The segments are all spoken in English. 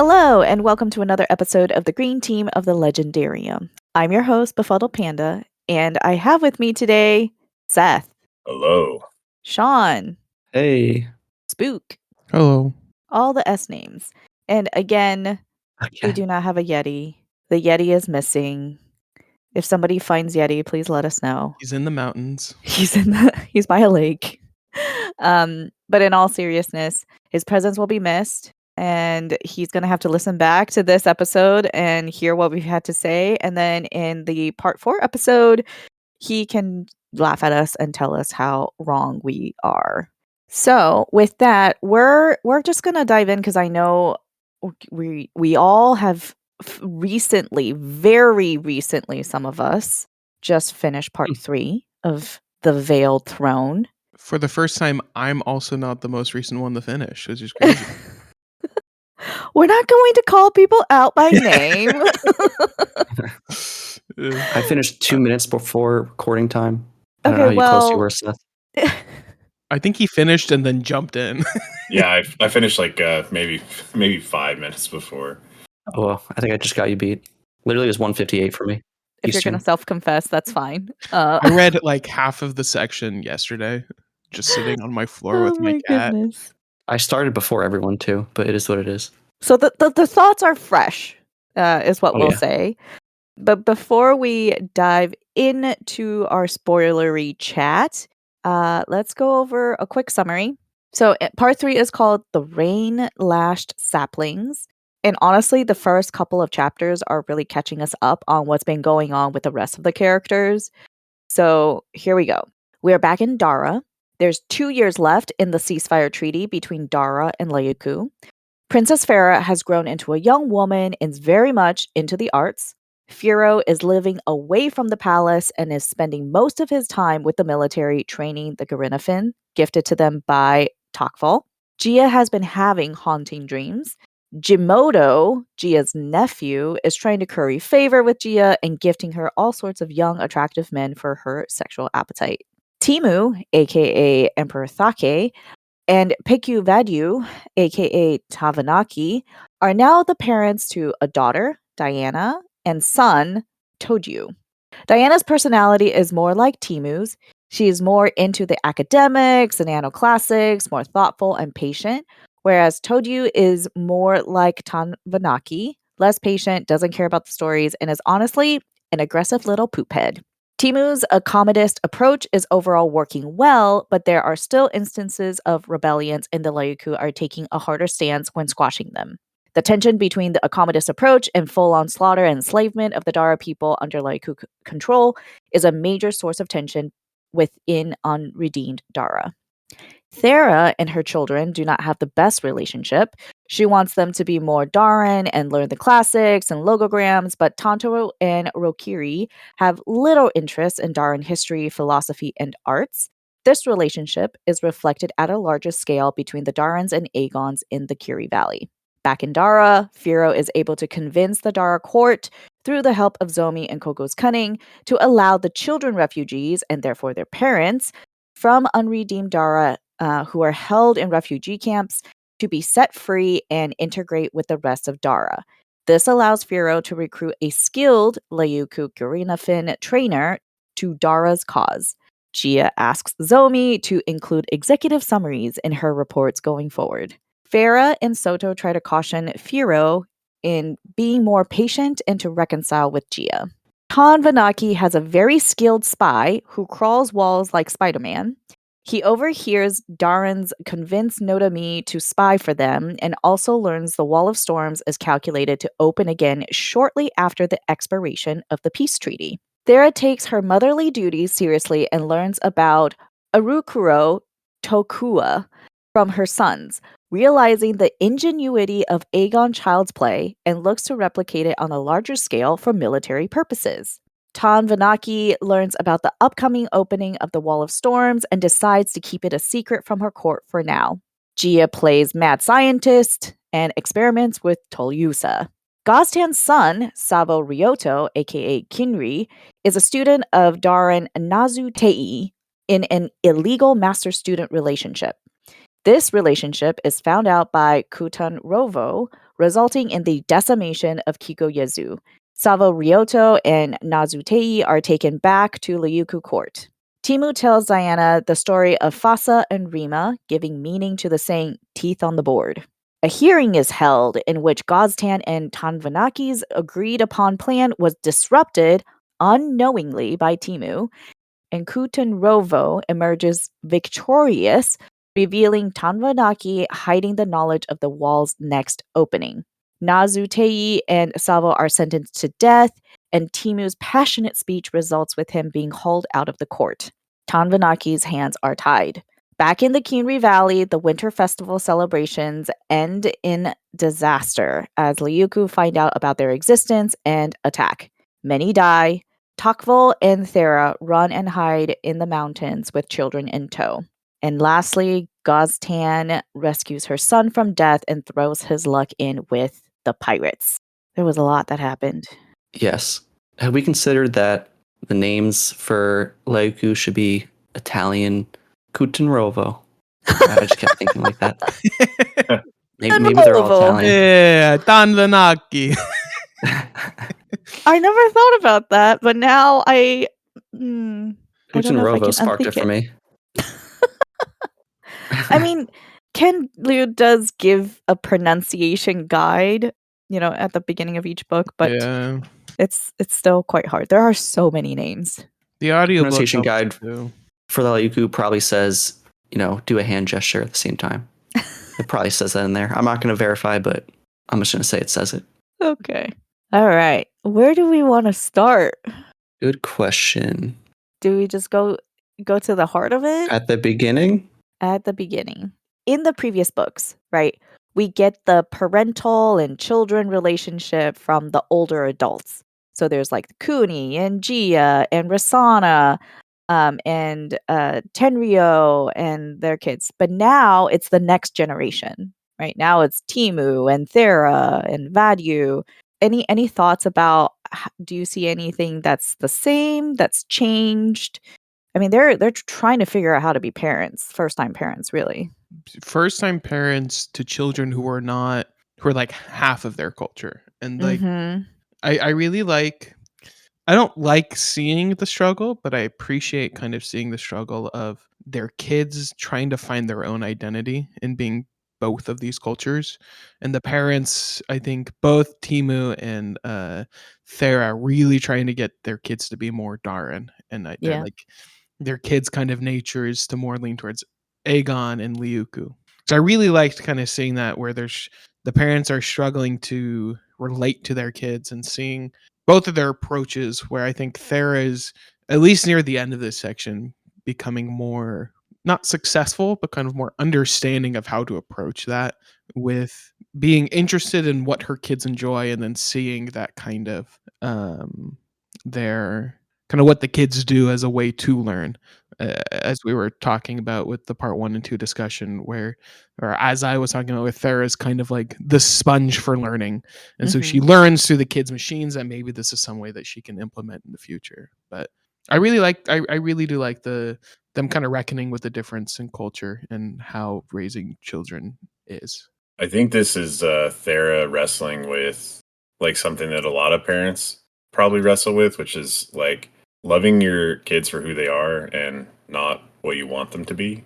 Hello, and welcome to another episode of the Green Team of the Legendarium. I'm your host, BefuddledPanda, and I have with me today Seth, Hello. Sean, Hey. Spook, Hello. all the S names. And again, we do not have a Yetti. The Yetti is missing. If somebody finds Yetti, please let us know. He's in the mountains. He's by a lake. But in all seriousness, his presence will be missed. And he's going to have to listen back to this episode and hear what we've had to say. And then in the part 4 episode, he can laugh at us and tell us how wrong we are. So with that, we're just going to dive in because I know we all have recently, very recently, some of us just finished part 3 of The Veiled Throne. For the first time, I'm also not the most recent one to finish, which is crazy. We're not going to call people out by name. I finished 2 minutes before recording time. I don't know Okay, how close you well, were, Seth. I think he finished and then jumped in. Yeah, I finished like maybe 5 minutes before. Oh, well, I think I just got you beat. Literally, it was 1:58 for me. if you're going to self-confess, that's fine. I read like half of the section yesterday, just sitting on my floor with my cat. Goodness. I started before everyone too, but it is what it is. So the thoughts are fresh, is what we'll yeah. say. But before we dive into our spoilery chat, let's go over a quick summary. So part 3 is called The Rain-Lashed Saplings. And honestly, the first couple of chapters are really catching us up on what's been going on with the rest of the characters. So here we go. We are back in Dara. There's 2 years left in the ceasefire treaty between Dara and Layuku. Princess Farah has grown into a young woman and is very much into the arts. Firo is living away from the palace and is spending most of his time with the military training the Garinafin, gifted to them by Takval. Gia has been having haunting dreams. Jimoto, Gia's nephew, is trying to curry favor with Gia and gifting her all sorts of young, attractive men for her sexual appetite. Timu, aka Emperor Thake, and Peku Vadu, aka Tavanaki, are now the parents to a daughter, Diana, and son, Todyu. Diana's personality is more like Timu's. She is more into the academics and anno-classics, more thoughtful and patient, whereas Todyu is more like Tavanaki, less patient, doesn't care about the stories, and is honestly an aggressive little poophead. Timu's accomodist approach is overall working well, but there are still instances of rebellions, and the Layuku are taking a harder stance when squashing them. The tension between the accomodist approach and full-on slaughter and enslavement of the Dara people under Layuku control is a major source of tension within unredeemed Dara. Thera and her children do not have the best relationship. She wants them to be more Daran and learn the classics and logograms, but Tantoro and Rokiri have little interest in Daran history, philosophy, and arts. This relationship is reflected at a larger scale between the Darans and Aegons in the Kiri Valley. Back in Dara, Firo is able to convince the Dara court, through the help of Zomi and Koko's cunning, to allow the children refugees, and therefore their parents, from unredeemed Dara who are held in refugee camps to be set free and integrate with the rest of Dara. This allows Firo to recruit a skilled Layuku Garinafin trainer to Dara's cause. Gia asks Zomi to include executive summaries in her reports going forward. Farah and Soto try to caution Firo in being more patient and to reconcile with Gia. Tanvanaki has a very skilled spy who crawls walls like Spider-Man. He overhears Daran's convince Nodami to spy for them and also learns the Wall of Storms is calculated to open again shortly after the expiration of the peace treaty. Thera takes her motherly duties seriously and learns about Arukuro Tokua from her sons, realizing the ingenuity of Aegon Child's Play and looks to replicate it on a larger scale for military purposes. Tanvanaki learns about the upcoming opening of the Wall of Storms and decides to keep it a secret from her court for now. Gia plays mad scientist and experiments with Toliusa. Gaztan's son, Savo Ryoto, aka Kinri, is a student of Daran Nazutei in an illegal master-student relationship. This relationship is found out by Kutan Rovo, resulting in the decimation of Kikoyazu. Savo Ryoto and Nazutei are taken back to Ryukyu court. Timu tells Diana the story of Fasa and Rima, giving meaning to the saying, teeth on the board. A hearing is held in which Goztan and Tanvanaki's agreed upon plan was disrupted unknowingly by Timu, and Kutenrovo emerges victorious, revealing Tanvanaki hiding the knowledge of the wall's next opening. Nazutei and Savo are sentenced to death, and Timu's passionate speech results with him being hauled out of the court. Tanvanaki's hands are tied. Back in the Kinri Valley, the winter festival celebrations end in disaster as Ryukyu find out about their existence and attack. Many die. Takvol and Thera run and hide in the mountains with children in tow. And lastly, Goztan rescues her son from death and throws his luck in with the pirates. There was a lot that happened. Yes. Have we considered that the names for Ryukyu should be Italian Kutenrovo? I just kept thinking like that. Maybe they're all Italian. Yeah, Tanvanaki. I never thought about that, but now I don't know if I Kutenrovo can sparked it unthink for me. I mean, Ken Liu does give a pronunciation guide, at the beginning of each book, but Yeah. it's still quite hard. There are so many names. The audio Pronunciation guide too. for the Ryukyu probably says, do a hand gesture at the same time. It probably says that in there. I'm not going to verify, but I'm just going to say it says it. Okay. All right. Where do we want to start? Good question. Do we just go to the heart of it? At the beginning? At the beginning. In the previous books, right, we get the parental and children relationship from the older adults. So there's like Kuni and Gia and Rasana and Tenryo and their kids. But now it's the next generation, right? Now it's Timu and Thera and Vadyu. Any thoughts about, do you see anything that's the same, that's changed? I mean, they're trying to figure out how to be parents, first-time parents, really. First-time parents to children who are like half of their culture. And like, I really like, I don't like seeing the struggle, but I appreciate kind of seeing the struggle of their kids trying to find their own identity in being both of these cultures. And the parents, I think both Timu and Thera really trying to get their kids to be more Darin. And they're like, their kids' kind of nature is to more lean towards Aegon and Ryukyu. So I really liked kind of seeing that where the parents are struggling to relate to their kids and seeing both of their approaches, where I think Thera is, at least near the end of this section, becoming more, not successful, but kind of more understanding of how to approach that, with being interested in what her kids enjoy and then seeing that kind of their kind of what the kids do as a way to learn, as we were talking about with the part 1 and 2 discussion, or as I was talking about with Thera's kind of like the sponge for learning. And so she learns through the kids' machines, and maybe this is some way that she can implement in the future. But I really do like them kind of reckoning with the difference in culture and how raising children is. I think this is Thera wrestling with like something that a lot of parents probably wrestle with, which is like loving your kids for who they are and not what you want them to be.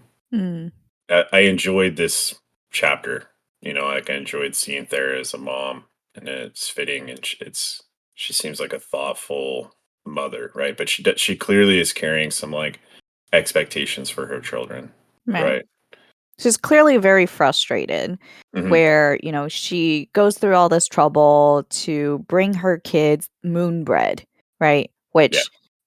I enjoyed this chapter. Like I enjoyed seeing Thera as a mom, and it's fitting, and she seems like a thoughtful mother, right? But she clearly is carrying some like expectations for her children, right? She's clearly very frustrated, where, she goes through all this trouble to bring her kids moonbread, right? Which,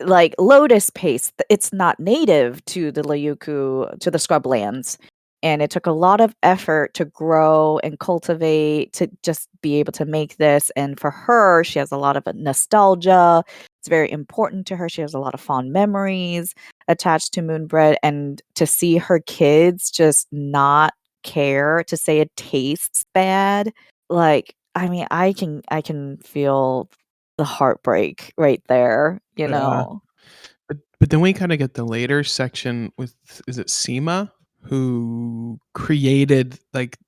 like lotus paste, it's not native to the Ryukyu, to the scrublands. And it took a lot of effort to grow and cultivate to just be able to make this. And for her, she has a lot of nostalgia. It's very important to her. She has a lot of fond memories attached to moonbread. And to see her kids just not care, to say it tastes bad, like, I mean, I can feel the heartbreak right there, But then we kind of get the later section with, is it Seema, who created like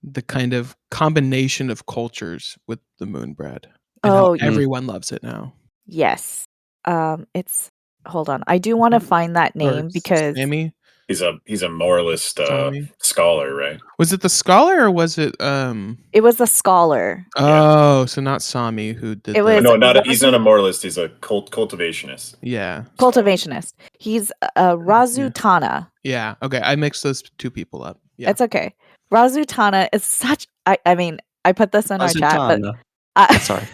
the kind of combination of cultures with the moon bread and how everyone loves it now. Yes. It's hold on. I do want to find that Or name because Sammy? He's a moralist Sami? scholar, right? Was it the scholar or was it it was a scholar. Oh, so not Sami who did It the was No, he's not a moralist. He's a cultivationist. Yeah. cultivationist. He's Razutana. Yeah. Okay, I mixed those two people up. Yeah. It's okay. Razutana is such. I mean, I put this in our chat, but Sorry.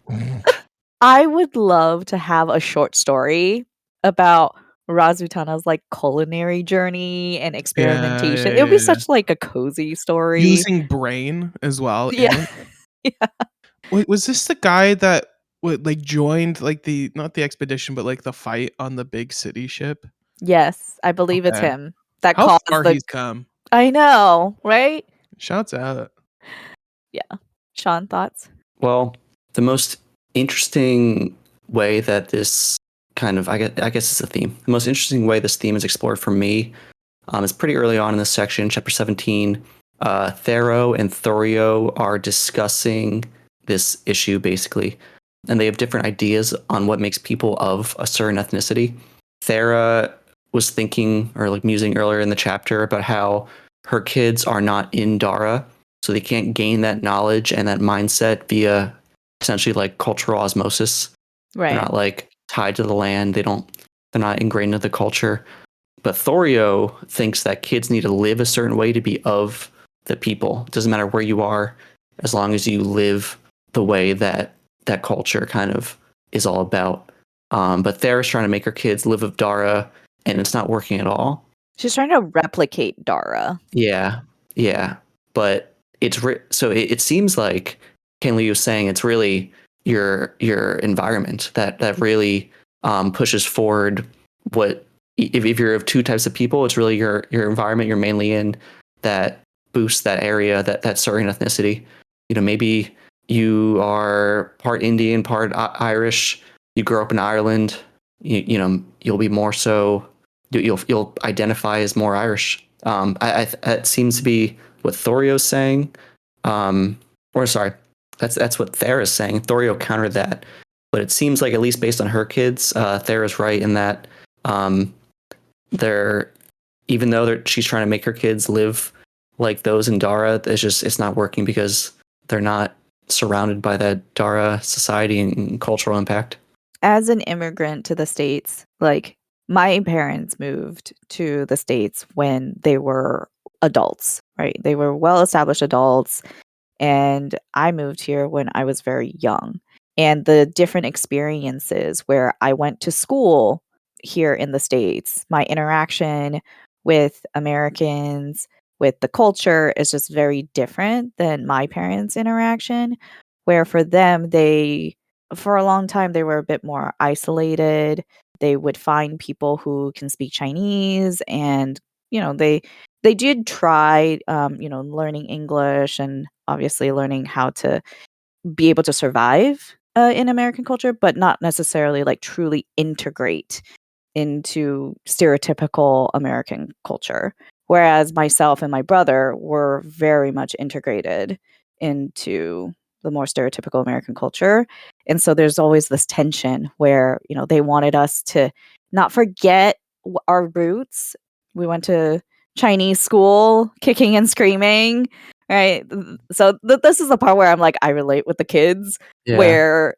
I would love to have a short story about Razutana's like culinary journey and experimentation. It would be such like a cozy story. Using brain as well. Yeah. Yeah. Wait, was this the guy that like joined like not the expedition, but like the fight on the big city ship? Yes, I believe it's Okay. him. That How caused far the he's come. I know, right? Shouts out. Yeah. Sean, thoughts? Well, the most interesting way that this kind of, I guess it's a theme. The most interesting way this theme is explored for me is pretty early on in this section, chapter 17. Thero and Thorio are discussing this issue, basically, and they have different ideas on what makes people of a certain ethnicity. Thera was thinking, or like musing earlier in the chapter, about how her kids are not in Dara, so they can't gain that knowledge and that mindset via essentially like cultural osmosis. Right. They're not like tied to the land. They're not ingrained into the culture. But Thorio thinks that kids need to live a certain way to be of the people. It doesn't matter where you are, as long as you live the way that that culture kind of is all about. But Thera's trying to make her kids live of Dara, and it's not working at all. She's trying to replicate Dara. Yeah. But so it seems like Ken Liu was saying it's really your environment that really pushes forward what if you're of two types of people, it's really your environment you're mainly in that boosts that area, that certain ethnicity. Maybe you are part Indian, part Irish. You grew up in Ireland. You'll be more so. You'll identify as more Irish. That seems to be what Thorio's saying. Or sorry, that's what Thera's saying. Thorio countered that, but it seems like at least based on her kids, Thera's right in that even though she's trying to make her kids live like those in Dara, it's not working because they're not surrounded by that Dara society and cultural impact. As an immigrant to the States, like my parents moved to the States when they were adults, right? They were well-established adults, and I moved here when I was very young. And the different experiences where I went to school here in the States, my interaction with Americans, with the culture is just very different than my parents' interaction, where for them, for a long time, they were a bit more isolated. They would find people who can speak Chinese, and they did try, learning English and obviously learning how to be able to survive in American culture, but not necessarily like truly integrate into stereotypical American culture. Whereas myself and my brother were very much integrated into the more stereotypical American culture. And so there's always this tension where, they wanted us to not forget our roots. We went to Chinese school, kicking and screaming, right? So this is the part where I'm like, I relate with the kids, where,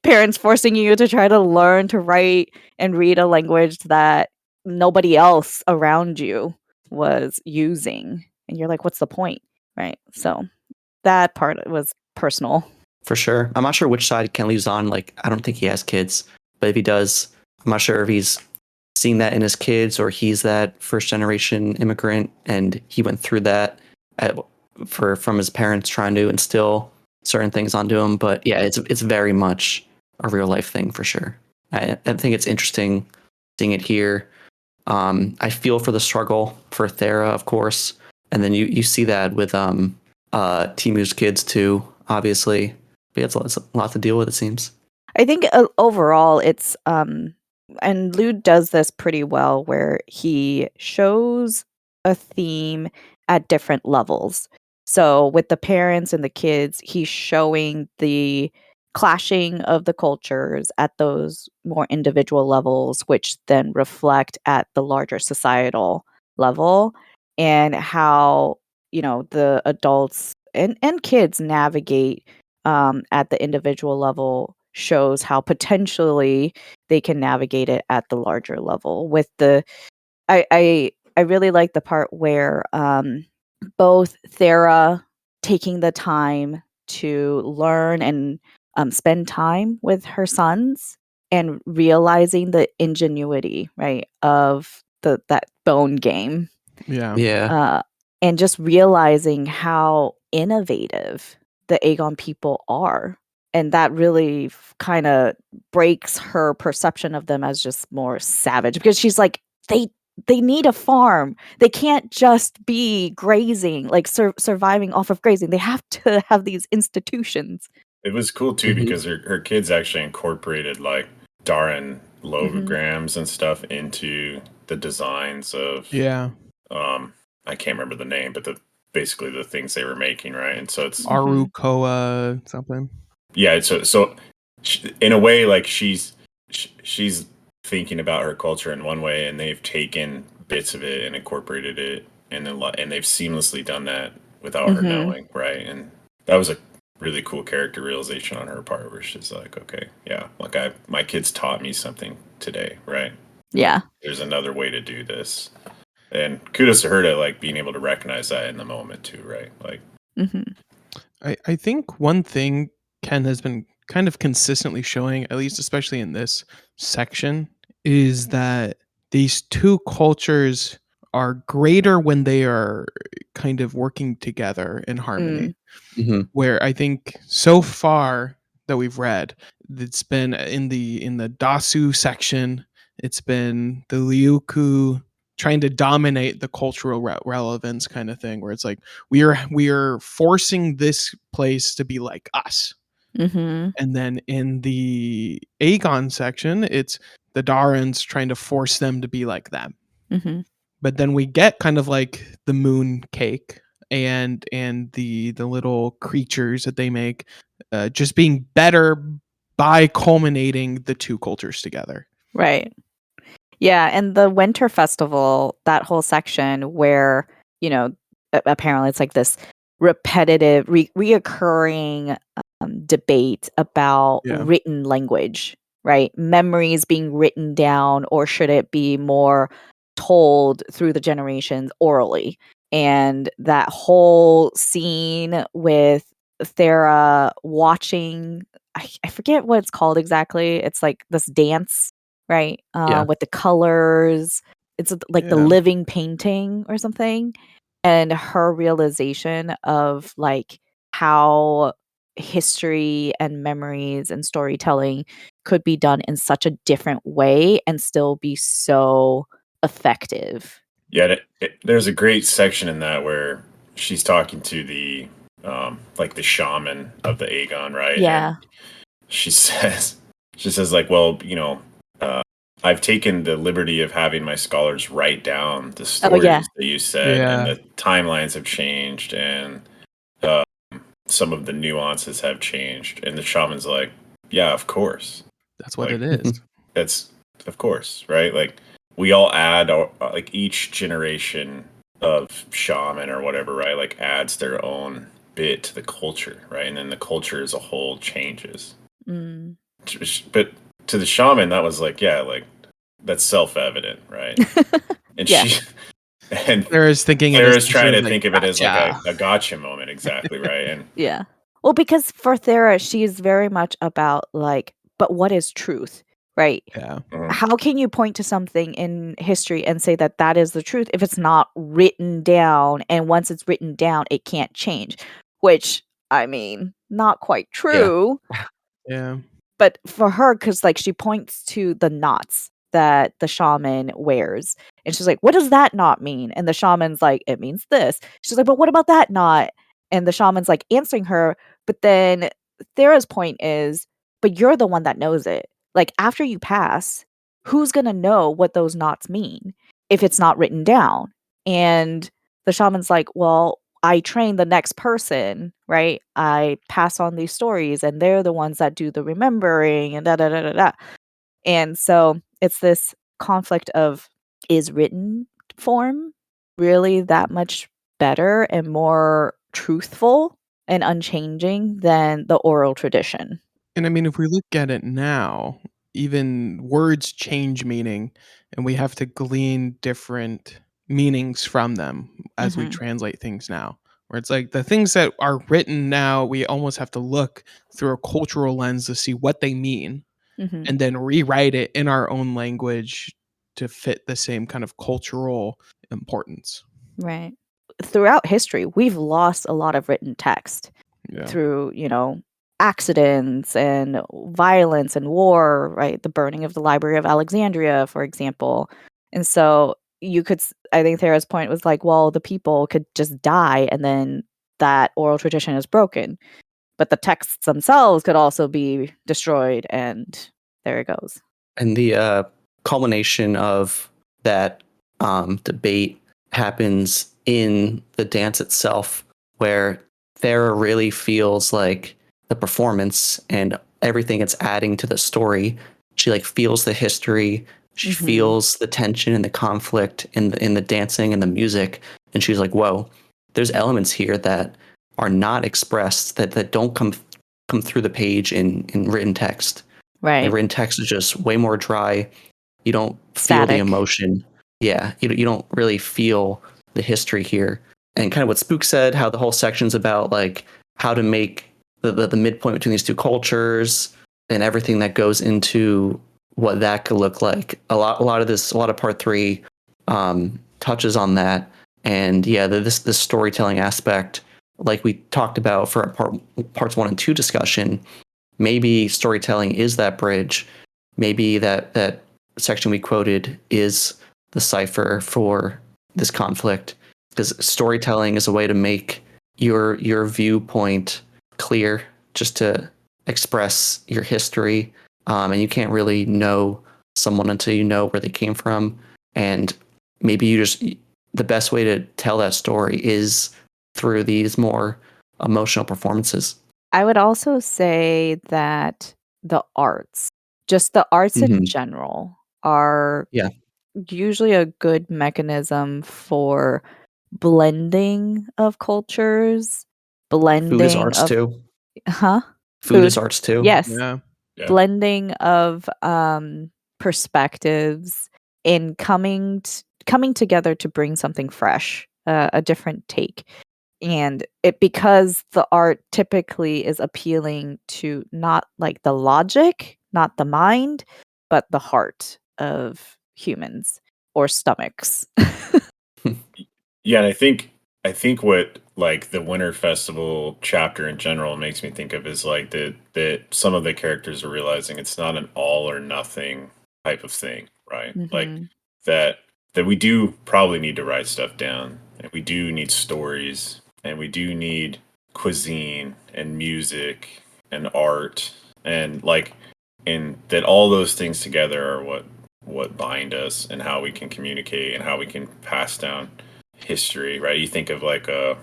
parents forcing you to try to learn to write and read a language that nobody else around you was using. And you're like, what's the point? Right. So that part was personal. For sure. I'm not sure which side Ken Liu's on. Like, I don't think he has kids, but if he does, I'm not sure if he's seen that in his kids or he's that first generation immigrant and he went through that from his parents trying to instill certain things onto him. But yeah, it's very much a real life thing for sure. I think it's interesting seeing it here. I feel for the struggle for Thera, of course, and then you see that with Timu's kids too, obviously. But yeah, it's a lot to deal with, it seems. I think overall it's and Liu does this pretty well, where he shows a theme at different levels. So with the parents and the kids, he's showing the clashing of the cultures at those more individual levels, which then reflect at the larger societal level, and how, the adults and kids navigate at the individual level shows how potentially they can navigate it at the larger level. With the I really like the part where both Thera taking the time to learn and spend time with her sons, and realizing the ingenuity, right, of that bone game, Yeah. Yeah. and just realizing how innovative the Aegon people are. And that really kind of breaks her perception of them as just more savage, because she's like, they need a farm. They can't just be grazing, like surviving off of grazing. They have to have these institutions. It was cool too Mhm. because her kids actually incorporated like Darren Mhm. logograms and stuff into the designs of Yeah. I can't remember the name, but basically the things they were making, right? And so it's Mhm. Arukoa something. yeah, so in a way, like she's thinking about her culture in one way, and they've taken bits of it and incorporated it, and and they've seamlessly done that without her Mhm. knowing, right? And that was a really cool character realization on her part, where she's like, okay, yeah, like my kids taught me something today, right? Yeah. There's another way to do this, and kudos to her to like being able to recognize that in the moment too, right? Like, Mhm. I think one thing Ken has been kind of consistently showing, at least especially in this section, is that these two cultures are greater when they are kind of working together in harmony. Mhm. Where I think so far that we've read, it's been in the Dasu section, it's been the Liuku trying to dominate the cultural relevance kind of thing, where it's like we are forcing this place to be like us. Mhm. And then in the Aegon section, it's the Darans trying to force them to be like them. Mhm. But then we get kind of like the moon cake and the little creatures that they make, just being better by culminating the two cultures together. Right. Yeah, and the winter festival, that whole section where, apparently it's like this repetitive, reoccurring debate about Yeah. written language, right? Memories being written down, or should it be more told through the generations orally? And that whole scene with Thera watching, I forget what it's called exactly. It's like this dance, right? Yeah. With the colors. It's like the Yeah. living painting or something. And her realization of like how history and memories and storytelling could be done in such a different way and still be so effective. yeah, there's a great section in that where she's talking to the like the shaman of the Aegon, right? And Yeah. she says like, well, uh, I've taken the liberty of having my scholars write down the Oh yeah. stories that you said, and Yeah. the timelines have changed, and uh, some of the nuances have changed. And the shaman's like, yeah, of course, That's what like it is. that's of course, right? Like we all add like each generation of shaman or whatever, right? Like adds their own bit to the culture, right? And then the culture as a whole changes. Mm. But to the shaman, that was like, yeah, like that's self-evident, right? And Yeah. and Sarah's thinking it Sarah's as trying to like, think of it as like gotcha. a gotcha moment, exactly, right? And Yeah. Well, because for Thera, she's very much about like, but what is truth, right? Yeah. How can you point to something in history and say that that is the truth if it's not written down? And once it's written down, it can't change, which, I mean, not quite Yeah. true. Yeah. But for her, because like she points to the knots that the shaman wears, and she's like, what does that knot mean? And the shaman's like, it means this. She's like, but what about that knot? And the shaman's like answering her, but then Thera's point is, but you're the one that knows it. Like after you pass, who's gonna know what those knots mean if it's not written down? And the shaman's like, well, I train the next person, right? I pass on these stories, and they're the ones that do the remembering and da da da da da. And so it's this conflict of, is written form really that much better and more truthful and unchanging than the oral tradition? And I mean, if we look at it now, even words change meaning, and we have to glean different meanings from them as we Mhm. translate things now. Where it's like the things that are written now, we almost have to look through a cultural lens to see what they mean Mhm. and then rewrite it in our own language to fit the same kind of cultural importance. Right. Throughout history, we've lost a lot of written text Yeah. through, accidents and violence and war, right? The burning of the Library of Alexandria, for example. And so I think Thera's point was like, well, the people could just die and then that oral tradition is broken. But the texts themselves could also be destroyed, and there it goes. And the culmination of that debate happens in the dance itself, where Thera really feels like the performance and everything it's adding to the story. She like feels the history. She Mhm. feels the tension and the conflict in the dancing and the music, and she's like, "Whoa, there's elements here that are not expressed that don't come through the page in written text." Right. And written text is just way more dry. You don't feel the Static. emotion. Yeah, you don't really feel the history here. And kind of what Spook said, how the whole section's about like how to make the midpoint between these two cultures and everything that goes into what that could look like. A lot of part 3 touches on that. And yeah, this storytelling aspect, like we talked about for our parts 1 and 2 discussion, maybe storytelling is that bridge. Maybe that section we quoted is the cipher for this conflict, because storytelling is a way to make your viewpoint clear, just to express your history, and you can't really know someone until you know where they came from. And maybe the best way to tell that story is through these more emotional performances. I would also say that the arts, just the arts in general, are Yeah. usually a good mechanism for blending of cultures, Food is blending arts of too. Huh? Food is arts too. Yes. Yeah. Yeah. Blending of perspectives in coming together to bring something fresh, a different take. And because the art typically is appealing to not like the logic, not the mind, but the heart of humans or stomachs. Yeah, and I think what like the Winter Festival chapter in general makes me think of is like that some of the characters are realizing it's not an all or nothing type of thing, right? Like Mhm. that we do probably need to write stuff down, and we do need stories, and we do need cuisine and music and art, and like and that all those things together are what bind us and how we can communicate and how we can pass down history, right? You think of like I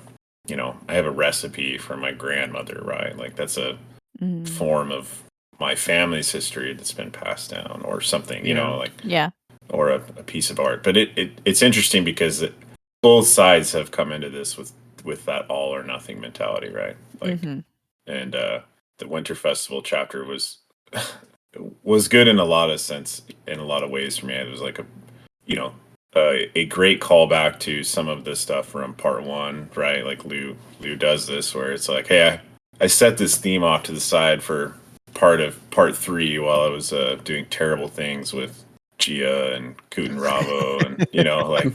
have a recipe from my grandmother, right? Like that's a Mhm. form of my family's history that's been passed down, or something, Yeah. like Yeah. or a piece of art. But it's interesting because both sides have come into this with that all or nothing mentality, right? Like, Mhm. and the Winter Festival chapter was good in a lot of sense, in a lot of ways for me. It was like you know a great callback to some of the stuff from part 1, right? Like Liu does this, where it's like, hey, I set this theme off to the side for part 3 while I was doing terrible things with Gia and Kuten Ravo, and like,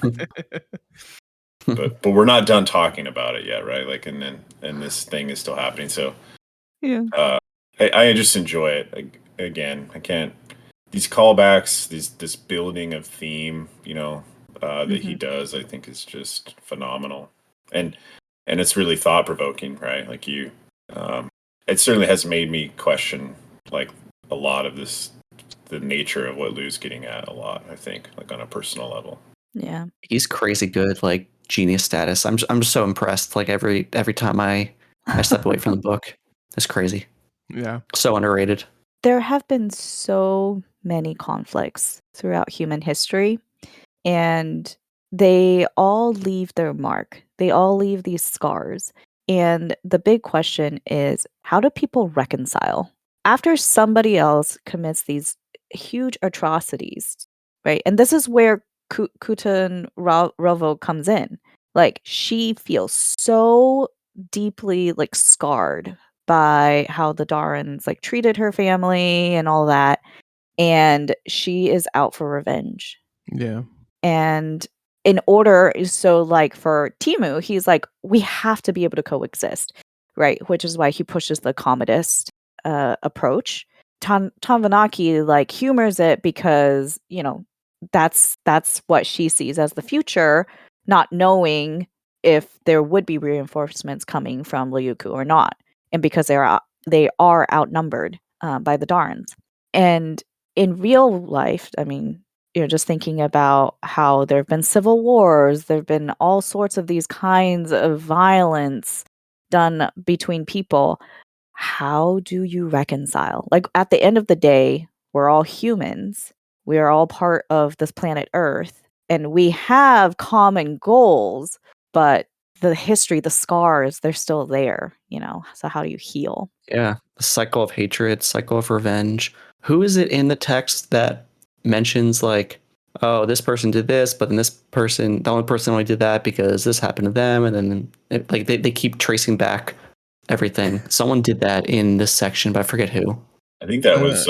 but we're not done talking about it yet, right? Like, and this thing is still happening. So Yeah. I just enjoy it. Again, I can't, these callbacks, this building of theme, that he does, I think is just phenomenal, and it's really thought provoking, right? Like it certainly has made me question like a lot of the nature of what Lou's getting at a lot. I think, like on a personal level. Yeah. He's crazy good. Like genius status. I'm just so impressed. Like every time I step away from the book, it's crazy. Yeah. So underrated. There have been so many conflicts throughout human history, and they all leave their mark. They all leave these scars. And the big question is, how do people reconcile after somebody else commits these huge atrocities, right? And this is where Kutan Rovo comes in. Like, she feels so deeply like scarred by how the Darans like treated her family and all that, and she is out for revenge. Yeah. And in order, so like for Timu, he's like, we have to be able to coexist, right? Which is why he pushes the comedist approach. Tanvanaki like humors it because, you know, that's what she sees as the future, not knowing if there would be reinforcements coming from Liuku or not, and because they are outnumbered by the Darns. And in real life, I mean, you know, just thinking about how there have been civil wars, there have been all sorts of these kinds of violence done between people. How do you reconcile? Like, at the end of the day, we're all humans. We are all part of this planet Earth, and we have common goals, but the history, the scars, they're still there, you know? So how do you heal? Yeah, the cycle of hatred, cycle of revenge. Who is it in the text that mentions like, oh, this person did this, but then this person, the only person only did that because this happened to them, and then like they keep tracing back everything. Someone did that in this section, but I forget who. I think that was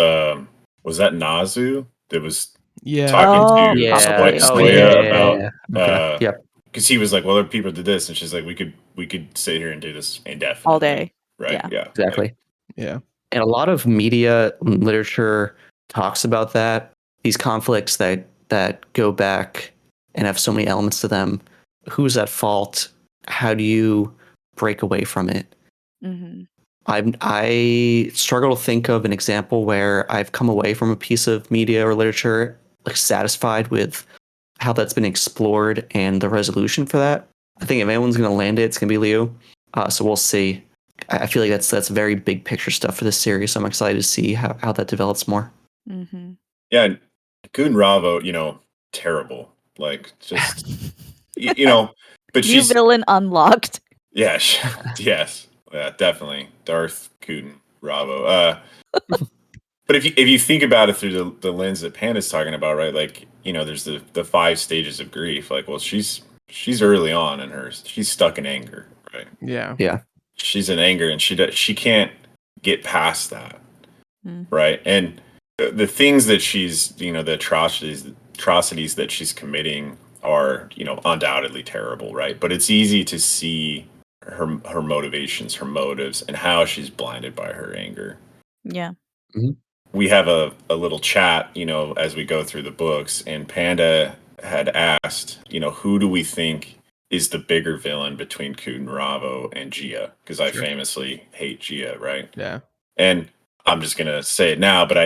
that Nazu that was Yeah. talking to Yeah. probably. Soya about Okay. Yep. because he was like, well, other people did this, and she's like, we could sit here and do this indefinitely All day. right? Yeah, Exactly. Yeah. And a lot of media literature talks about that, these conflicts that go back and have so many elements to them. Who's at fault? How do you break away from it? Mm-hmm. I struggle to think of an example where I've come away from a piece of media or literature like satisfied with how that's been explored and the resolution for that. I think if anyone's going to land it, it's going to be Liu. So we'll see. I feel like that's very big picture stuff for this series. So I'm excited to see how that develops more. Mm-hmm. Yeah, Kun Ravo, you know, terrible. Like, just you know, but New she's villain unlocked. yeah, yes, definitely Darth Kun Ravo. But if you think about it through the lens that Panda's talking about, right? Like, you know, there's the 5 stages of grief. Like, well, she's early on in hers. She's stuck in anger, right? Yeah. Yeah. She's in anger, and she can't get past that, Mm-hmm. right? And the things that she's, you know, the atrocities that she's committing are, you know, undoubtedly terrible, right? But it's easy to see her motivations, her motives, and how she's blinded by her anger. Yeah. Mm-hmm. We have a little chat, you know, as we go through the books, and Panda had asked, you know, who do we think is the bigger villain between Kun Ravo and Gia? Because I famously hate Gia, right? Yeah. And I'm just gonna say it now, but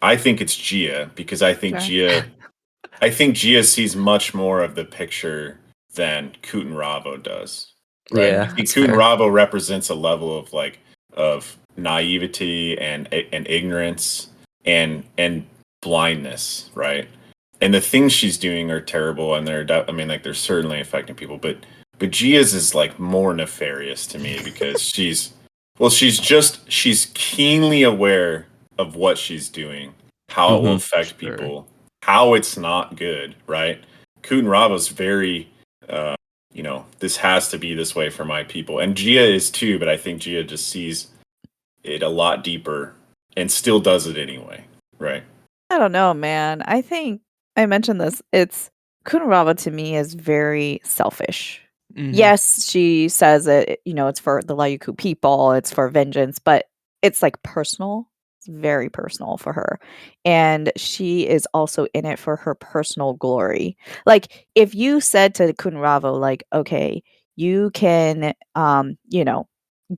I think it's Gia, because I think Gia sees much more of the picture than Kutan Ravo does. Right? Yeah, I think that's Kutan fair. Ravo represents a level of of naivety and ignorance and blindness, right? And the things she's doing are terrible, and they're certainly affecting people, but Gia's is like more nefarious to me because she's keenly aware of what she's doing, how it will affect people, how it's not good, right? Kutan Ravo's very, you know, this has to be this way for my people. And Gia is too, but I think Gia just sees it a lot deeper and still does it anyway, right? I don't know, man. I think I mentioned this. It's Kunarava to me is very selfish. Mhm. Yes, she says it, you know, it's for the Layuku people, it's for vengeance, but it's like personal. It's very personal for her. And she is also in it for her personal glory. Like, if you said to Kunravo, like, okay, you can you know,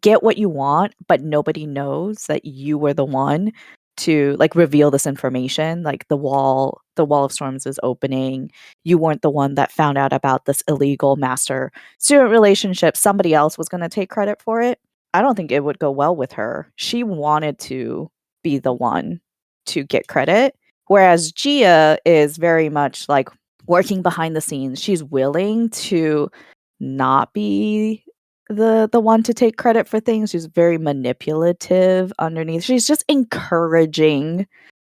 get what you want, but nobody knows that you were the one to like reveal this information, like the wall the Wall of Storms is opening. You weren't the one that found out about this illegal master-student relationship. Somebody else was going to take credit for it. I don't think it would go well with her. She wanted to be the one to get credit, whereas Gia is very much like working behind the scenes. She's willing to not be the one to take credit for things. She's very manipulative underneath. She's just encouraging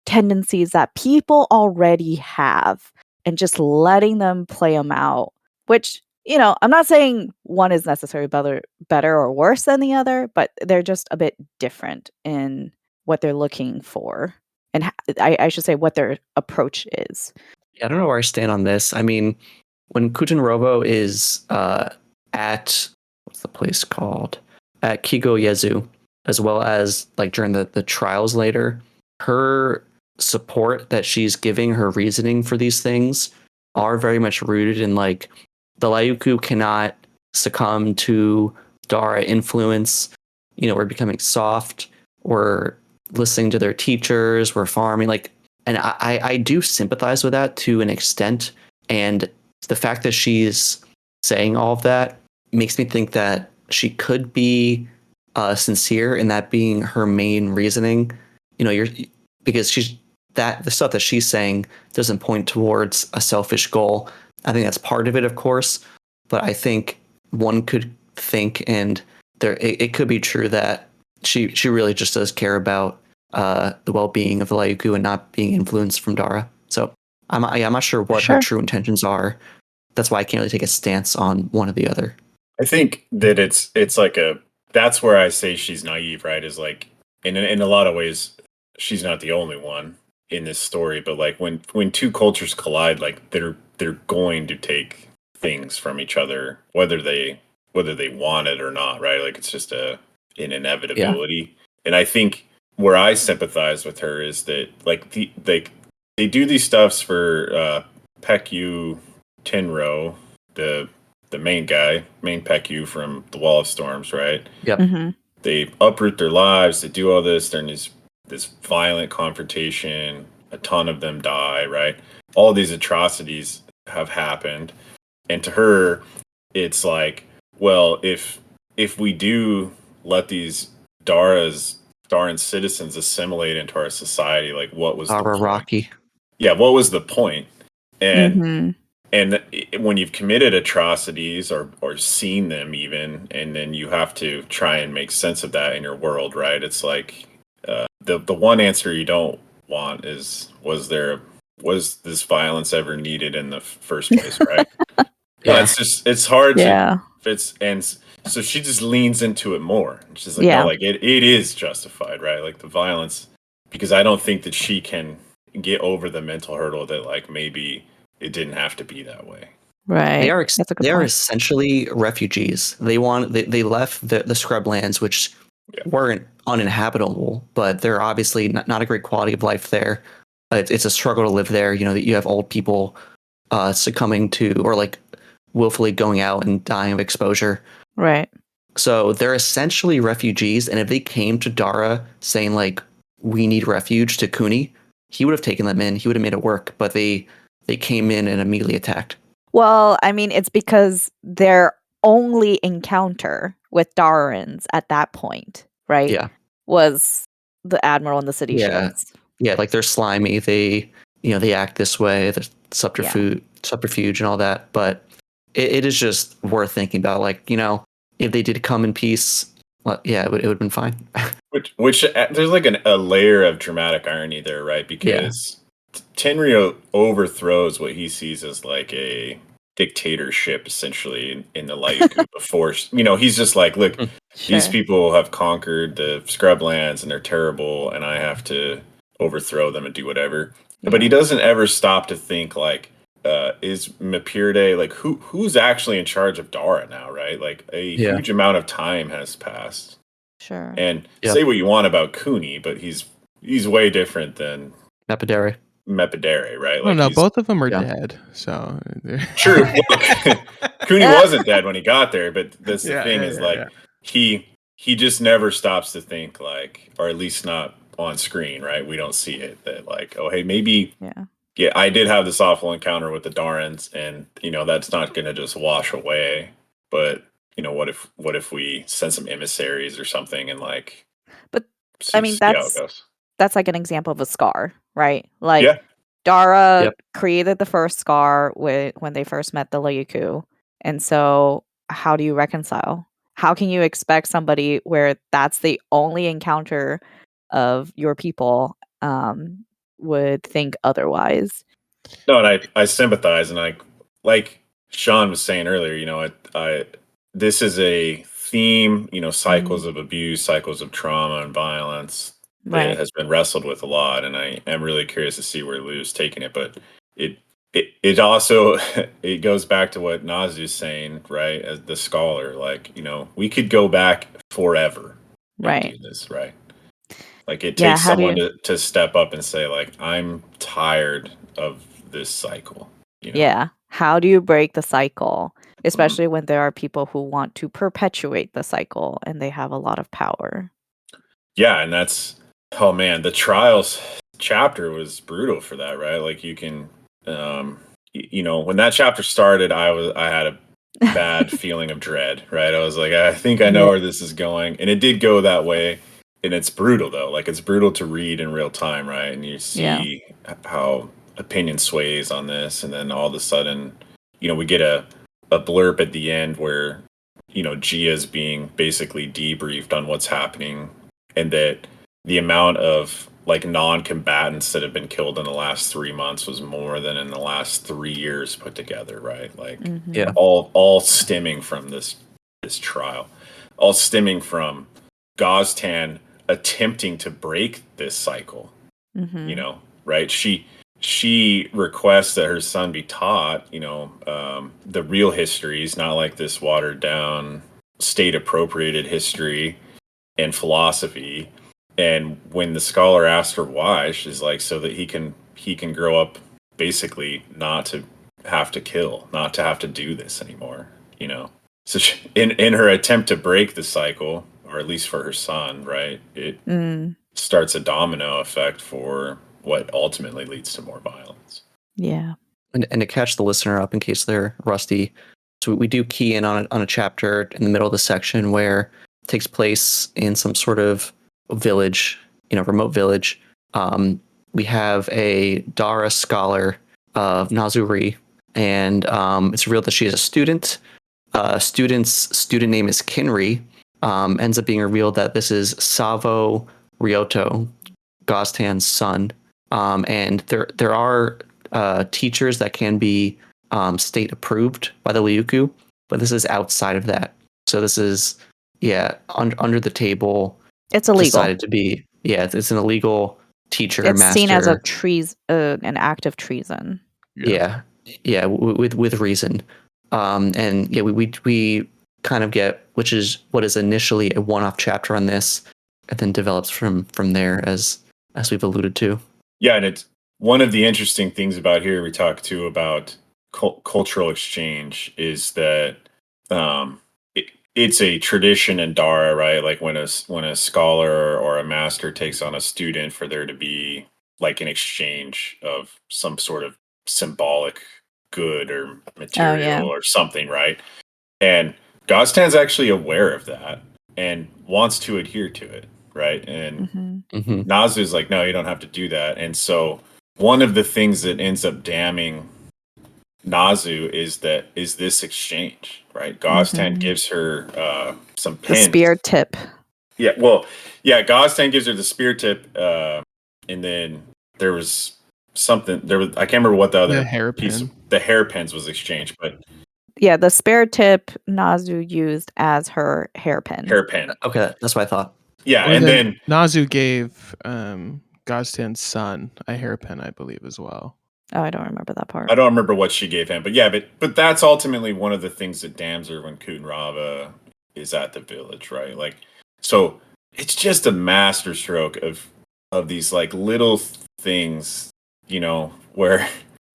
tendencies that people already have and just letting them play them out, which, I'm not saying one is necessarily better or worse than the other, but they're just a bit different in what they're looking for. And I should say what their approach is. Yeah, I don't know where I stand on this. I mean, when Kutenrovo is at, what's the place called? At Kigo Yezu, as well as like during the trials later, her support that she's giving, her reasoning for these things are very much rooted in like the Lyuku cannot succumb to Dara influence. We're becoming soft. We're listening to their teachers. We're farming. And I do sympathize with that to an extent. And the fact that she's saying all of that makes me think that she could be sincere in that being her main reasoning. Because the stuff that she's saying doesn't point towards a selfish goal. I think that's part of it, of course, but I think one could think, and it could be true that she really just does care about the well-being of the Lyuku and not being influenced from Dara. So I'm not sure what her true intentions are. That's why I can't really take a stance on one or the other. I think that it's like that's where I say she's naive, right? Is like in a lot of ways she's not the only one in this story, but like when two cultures collide, like they're going to take things from each other, whether they want it or not, right? Like it's just an inevitability. Yeah. And I think where I sympathize with her is that like they do these stuffs for Pekyu Tenro, the main Pekyu from the Wall of Storms, right? Yep. Mm-hmm. They uproot their lives, they do all this, they're in this violent confrontation, a ton of them die, right? All these atrocities have happened. And to her, it's like, well, if we do let these Daran citizens assimilate into our society, like what was the point? Rocky. Yeah, what was the point? And mm-hmm. And when you've committed atrocities or seen them even, and then you have to try and make sense of that in your world, right? It's like the one answer you don't want is, was this violence ever needed in the first place, right? Yeah, it's hard to and so she just leans into it more. She's like, no, like it is justified, right? Like the violence, because I don't think that she can get over the mental hurdle that like maybe it didn't have to be that way. Right. They are essentially refugees. They left the scrublands, which weren't uninhabitable, but they're obviously not a great quality of life there. It's a struggle to live there. You have old people succumbing to, or like willfully going out and dying of exposure. Right. So they're essentially refugees. And if they came to Dara saying like, we need refuge to Kuni, he would have taken them in. He would have made it work. But they came in and immediately attacked. Well, I mean, it's because their only encounter with Darans at that point, right? Yeah. Was the Admiral and the City Shields. Yeah, like they're slimy. They act this way. The subterfuge and all that. But it is just worth thinking about. Like, if they did come in peace, well, yeah, it would have been fine. Which there's like a layer of dramatic irony there, right? Because Tenryo overthrows what he sees as like a dictatorship, essentially, in the Lyuku before. He's just like, look, these people have conquered the Scrublands and they're terrible, and I have to overthrow them and do whatever. Yeah. But he doesn't ever stop to think like, is Mapirde, like who's actually in charge of Dara now, right? Like a huge amount of time has passed. Sure. And say what you want about Kuni, but he's way different than Mapidere, right? Like, no, both of them are dead. So true. Kuni wasn't dead when he got there, but that's the thing is he just never stops to think like, or at least not on screen, right? We don't see it that like, oh hey, maybe yeah, I did have this awful encounter with the Darans, and that's not going to just wash away. But what if we send some emissaries or something and like But I mean, see how it goes? that's like an example of a scar, right? Like Yeah, Dara Yep. created the first scar when they first met the Leoku, and so how do you reconcile? How can you expect somebody where that's the only encounter of your people would think otherwise? no, and I sympathize, and I like Sean was saying earlier. I this is a theme. Cycles of abuse, cycles of trauma and violence that Right. has been wrestled with a lot, and I am really curious to see where Lou's taking it. But it also it goes back to what Nazu's saying, right? As the scholar, like we could go back forever and Right. do this, right? Like it Yeah, takes how do someone you to step up and say, like, I'm tired of this cycle. Yeah. How do you break the cycle? Mhm. Especially when there are people who want to perpetuate the cycle and they have a lot of power. Yeah, and that's oh man, the trials chapter was brutal for that, right? Like you can when that chapter started, I had a bad feeling of dread, right? I was like, I think I know Yeah. where this is going. And it did go that way. And it's brutal though. Like it's brutal to read in real time, right? And you Yeah. see how opinion sways on this, and then all of a sudden, we get a blurb at the end where, Gia's being basically debriefed on what's happening, and that the amount of like non-combatants that have been killed in the last 3 months was more than in the last 3 years put together, right? Like Yeah. all stemming from this trial, all stemming from Goztan attempting to break this cycle. Mm-hmm. Right? She requests that her son be taught, the real histories, not like this watered down, state appropriated history and philosophy. And when the scholar asked her why, she's like, so that he can grow up basically not to have to kill, not to have to do this anymore. So in her attempt to break the cycle, or at least for her son, right, it starts a domino effect for what ultimately leads to more violence. Yeah. And to catch the listener up in case they're rusty, so we do key in on a chapter in the middle of the section where it takes place in some sort of village, remote village. We have a Dara scholar of Nazuri, and it's revealed that she is a student. Student's student name is Kinri. Ends up being revealed that this is Savo Ryoto, Goztan's son. And there are teachers that can be state approved by the Liuku, but this is outside of that. So this is under the table. It's illegal. Decided to be it's an illegal teacher It's master. seen as an act of treason. Yeah, with reason. And we kind of get which is what is initially a one-off chapter on this, and then develops from there as we've alluded to. Yeah, and it's one of the interesting things about here we talk too about cultural exchange is that it's a tradition in Dara, right? Like when a scholar or a master takes on a student, for there to be like an exchange of some sort of symbolic good or material or something, right? And Goztan's actually aware of that and wants to adhere to it, right? And Nazu's like, no, you don't have to do that. And so one of the things that ends up damning Nazu is this exchange, right? Goztan gives her some pins. The spear tip. Yeah, well, yeah, Goztan gives her the spear tip, and then there was something. I can't remember what the other piece. The hairpins was exchanged, but yeah, the spear tip Nazu used as her hairpin. Okay, that's what I thought. Yeah, and then Nazu gave Goztan's son a hairpin, I believe, as well. Oh, I don't remember that part. I don't remember what she gave him, but yeah, but that's ultimately one of the things that damns her when Kutenrava is at the village, right? Like, so it's just a masterstroke of these like little things, where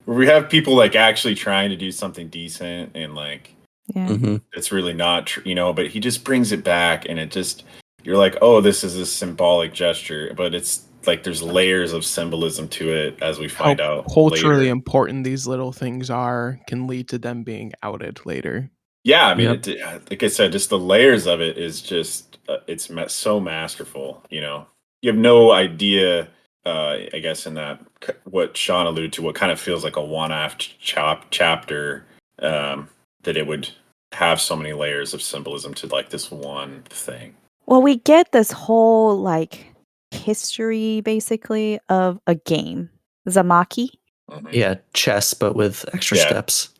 we have people like actually trying to do something decent and like it's really not true, but he just brings it back, and it just, you're like, oh, this is a symbolic gesture, but it's like there's layers of symbolism to it as we How find out culturally later. important these little things are can lead to them being outed later. Yeah, I mean, Yep. like I said, just the layers of it is just it's so masterful. You have no idea. I guess in that what Sean alluded to, what kind of feels like a one-off chapter, that it would have so many layers of symbolism to like this one thing. Well, we get this whole like history basically of a game, Zamaki. Mhm. Yeah, chess, but with extra Yeah. steps.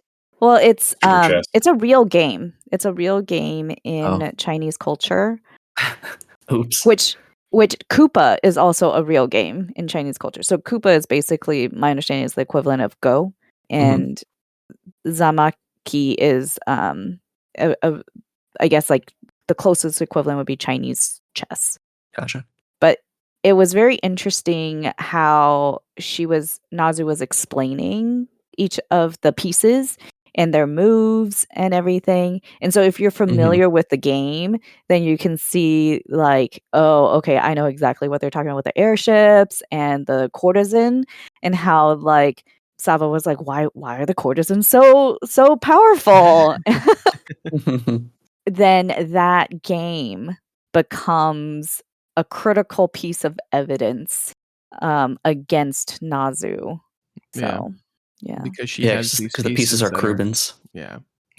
Well, it's Super chess. it's a real game. It's a real game in Oh. Chinese culture, Oops. which Koopa is also a real game in Chinese culture. So Koopa is basically, my understanding, is the equivalent of Go, and Zamaki is I guess like the closest equivalent would be Chinese chess. Gotcha. But it was very interesting how Nazu was explaining each of the pieces and their moves and everything. And so if you're familiar with the game, then you can see like, oh, okay, I know exactly what they're talking about with the airships and the courtesan, and how like Sava was like, why are the courtesans so powerful? Then that game becomes a critical piece of evidence against Nazu. Yeah. So, yeah. Because she Yeah, has these because the pieces are that Krubins. yeah,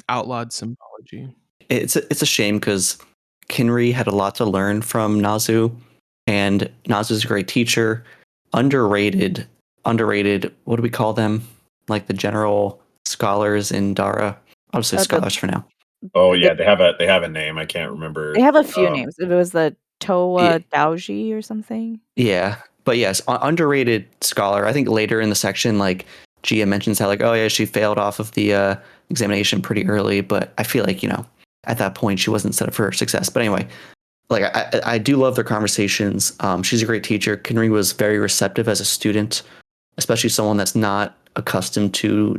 outlawed symbology. It's a shame because Kinri had a lot to learn from Nazu, and Nazu's a great teacher. Underrated. What do we call them? Like the general scholars in Dara. I'll just say scholars for now. Oh yeah, they have a name. I can't remember. They have a few names. If it was the Toa Daoji or something. Yeah, but yes, underrated scholar. I think later in the section, like Gia mentions how like, oh yeah, she failed off of the examination pretty early, but I feel like at that point she wasn't set up for success. But anyway, like I do love their conversations. She's a great teacher. Kinri was very receptive as a student, especially someone that's not accustomed to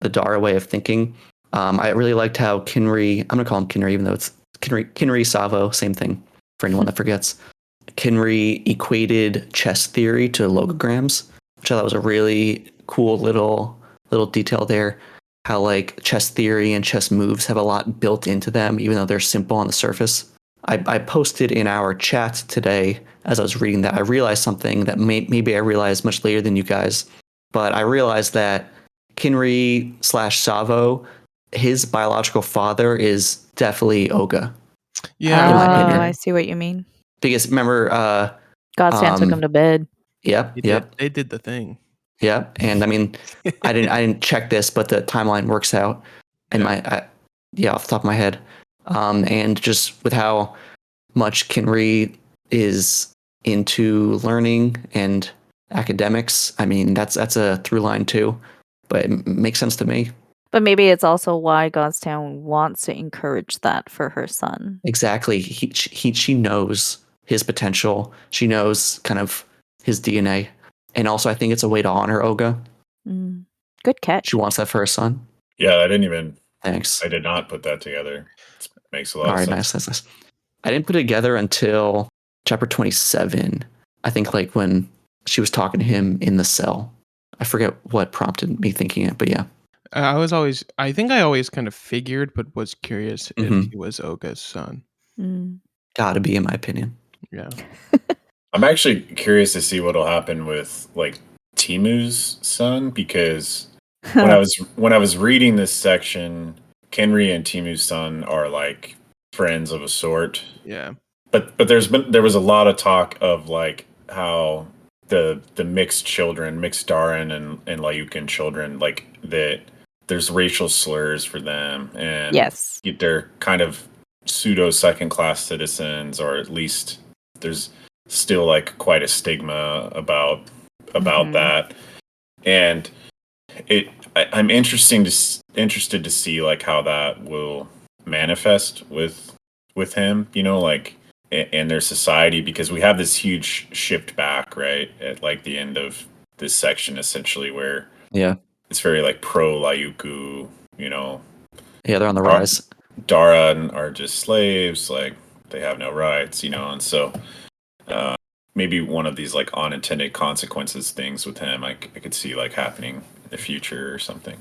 the Dara way of thinking. I really liked how Kinri, I'm gonna call him Kinri, even though it's Kinri Savo, same thing for anyone that forgets. Kinri equated chess theory to logograms, which I thought was a really cool little detail there. How like chess theory and chess moves have a lot built into them, even though they're simple on the surface. I posted in our chat today as I was reading that I realized something that maybe I realized much later than you guys, but I realized that Kinri / Savo, his biological father is definitely Oga. Yeah, in my opinion. I see what you mean. Because remember, God's hand took him to bed. Yep. They did the thing. Yeah, and I mean, I didn't check this, but the timeline works out in off the top of my head, and just with how much Kinri is into learning and academics, I mean that's a through line too, but it makes sense to me. But maybe it's also why Godstown wants to encourage that for her son. Exactly, she knows his potential. She knows kind of his DNA. And also, I think it's a way to honor Oga. Good catch. She wants that for her son. Yeah, I didn't even. Thanks. I did not put that together. It makes a lot All of right, sense. nice. I didn't put it together until chapter 27. I think like when she was talking to him in the cell. I forget what prompted me thinking it, but yeah. I think I always kind of figured, but was curious if he was Oga's son. Gotta be, in my opinion. Yeah. I'm actually curious to see what'll happen with like Timu's son, because when I was reading this section, Kenri and Timu's son are like friends of a sort. Yeah. But there was a lot of talk of like how the mixed children, mixed Daran and Lyukan children, like that there's racial slurs for them, and yes, they're kind of pseudo second class citizens, or at least there's still like quite a stigma about that. And I'm interested to see like how that will manifest with him, like in their society, because we have this huge shift back right at like the end of this section, essentially, where it's very like pro Lyuku, Yeah, they're on the rise. Dara are just slaves, like they have no rights, and so maybe one of these like unintended consequences things with him. I could see like happening in the future or something.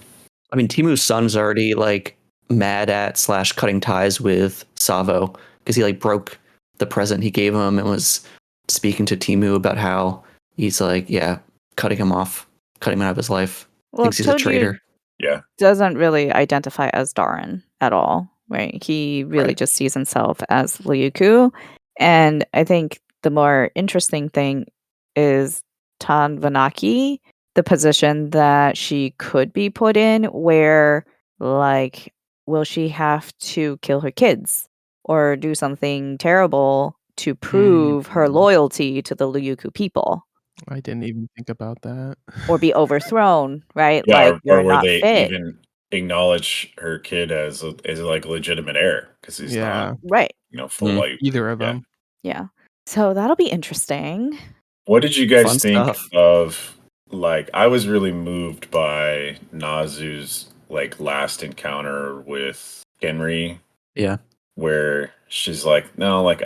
I mean, Timu's son's already like mad at / cutting ties with Savo because he like broke the present he gave him and was speaking to Timu about how he's like, yeah, cutting him off, cutting him out of his life. Well, Thinks he's a Toju traitor. Yeah. doesn't really identify as Darin at all, right? He really Right. just sees himself as Liuku. And I think the more interesting thing is Tanvanaki, the position that she could be put in, where, like, will she have to kill her kids or do something terrible to prove her loyalty to the Liuku people? I didn't even think about that. Or be overthrown, right? Yeah, Like, or you're where not they fit. even acknowledge her kid as like a legitimate heir because he's not, Right. full like Either of yeah. them. Yeah. So that'll be interesting. What did you guys Fun think stuff. of, like, I was really moved by Nazu's like last encounter with Henry, Yeah. where she's like, no, like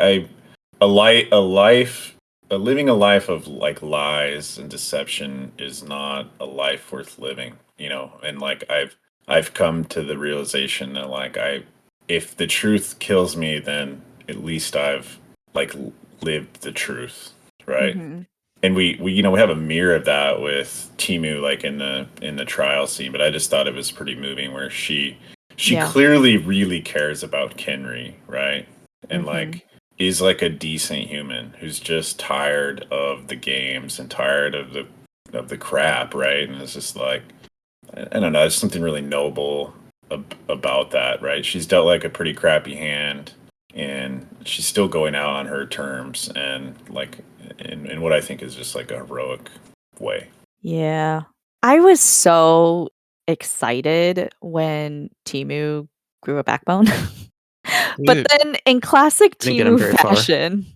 living a life of like lies and deception is not a life worth living, and like I've come to the realization that like if the truth kills me, then at least I've like lived the truth, right? Mhm. And we have a mirror of that with Timu, like in the trial scene, but I just thought it was pretty moving where she Yeah. clearly really cares about Kenry, right? And Mhm. like is like a decent human who's just tired of the games and tired of the crap, right? And it's just like, I don't know, there's something really noble about that, right? She's dealt like a pretty crappy hand, and she's still going out on her terms, and like in what I think is just like a heroic way. Yeah. I was so excited when Timu grew a backbone. But Dude. then in classic Didn't get him Timu very far. fashion,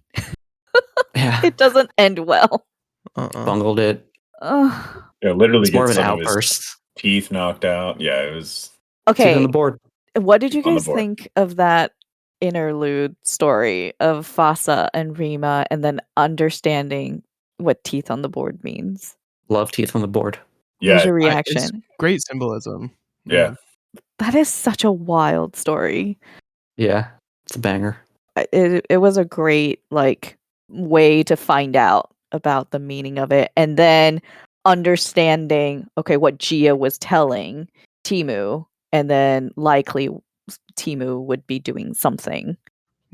Yeah. it doesn't end well. Bungled it. Ugh. Yeah, literally It's more get of an some of his outburst. teeth knocked out. Yeah, it was Teeth on Okay, the board. what did you on the guys board. think of that interlude story of Fasa and Rima and then understanding what teeth on the board means? Love teeth on the board. What was Yeah, your It's reaction? great symbolism. yeah. That is such a wild story. Yeah. It's a banger. It was a great like way to find out about the meaning of it, and then understanding what Gia was telling Timu, and then likely Timu would be doing something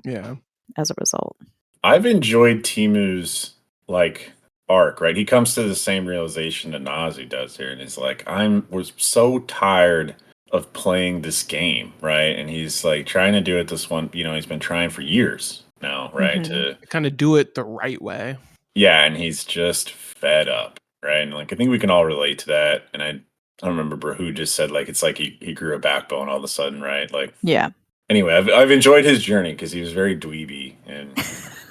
Yeah. as a result. I've enjoyed Timu's like arc, right? He comes to the same realization that Nazi does here, and he's like, was so tired of playing this game, right? And he's like trying to do it this one, he's been trying for years now, right? Mhm. To Kind of do it the right way. Yeah, and he's just fed up, right? And like I think we can all relate to that. And I don't remember who just said like it's like he grew a backbone all of a sudden, right? Like Yeah. anyway, I've enjoyed his journey because he was very dweeby in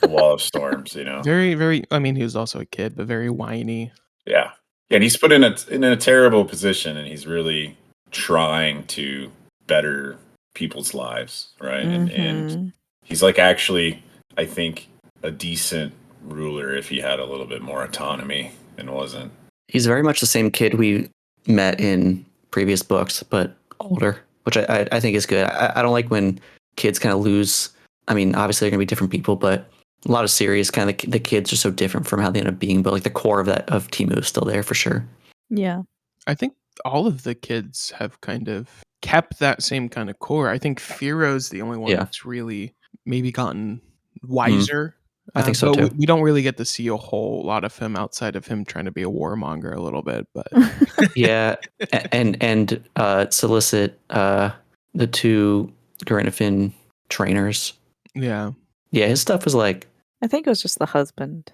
the Wall of Storms, Very, very. I mean, he was also a kid, but very whiny. Yeah. And he's put in a terrible position, and he's really trying to better people's lives, right? And Mhm. he's like actually, I think, a decent ruler if he had a little bit more autonomy and wasn't. He's very much the same kid we met in previous books, but older, which I think is good. I don't like when kids kind of lose. I mean, obviously they're going to be different people, but a lot of series kind of the kids are so different from how they end up being. But like the core of Timu is still there for sure. Yeah. I think all of the kids have kind of kept that same kind of core. I think Firo's the only one Yeah. that's really maybe gotten wiser. I think so but too. we don't really get to see a whole lot of him outside of him trying to be a warmonger a little bit. But Yeah, and solicit the two Garanifin trainers. yeah, Yeah, his stuff was like, I think it was just the husband.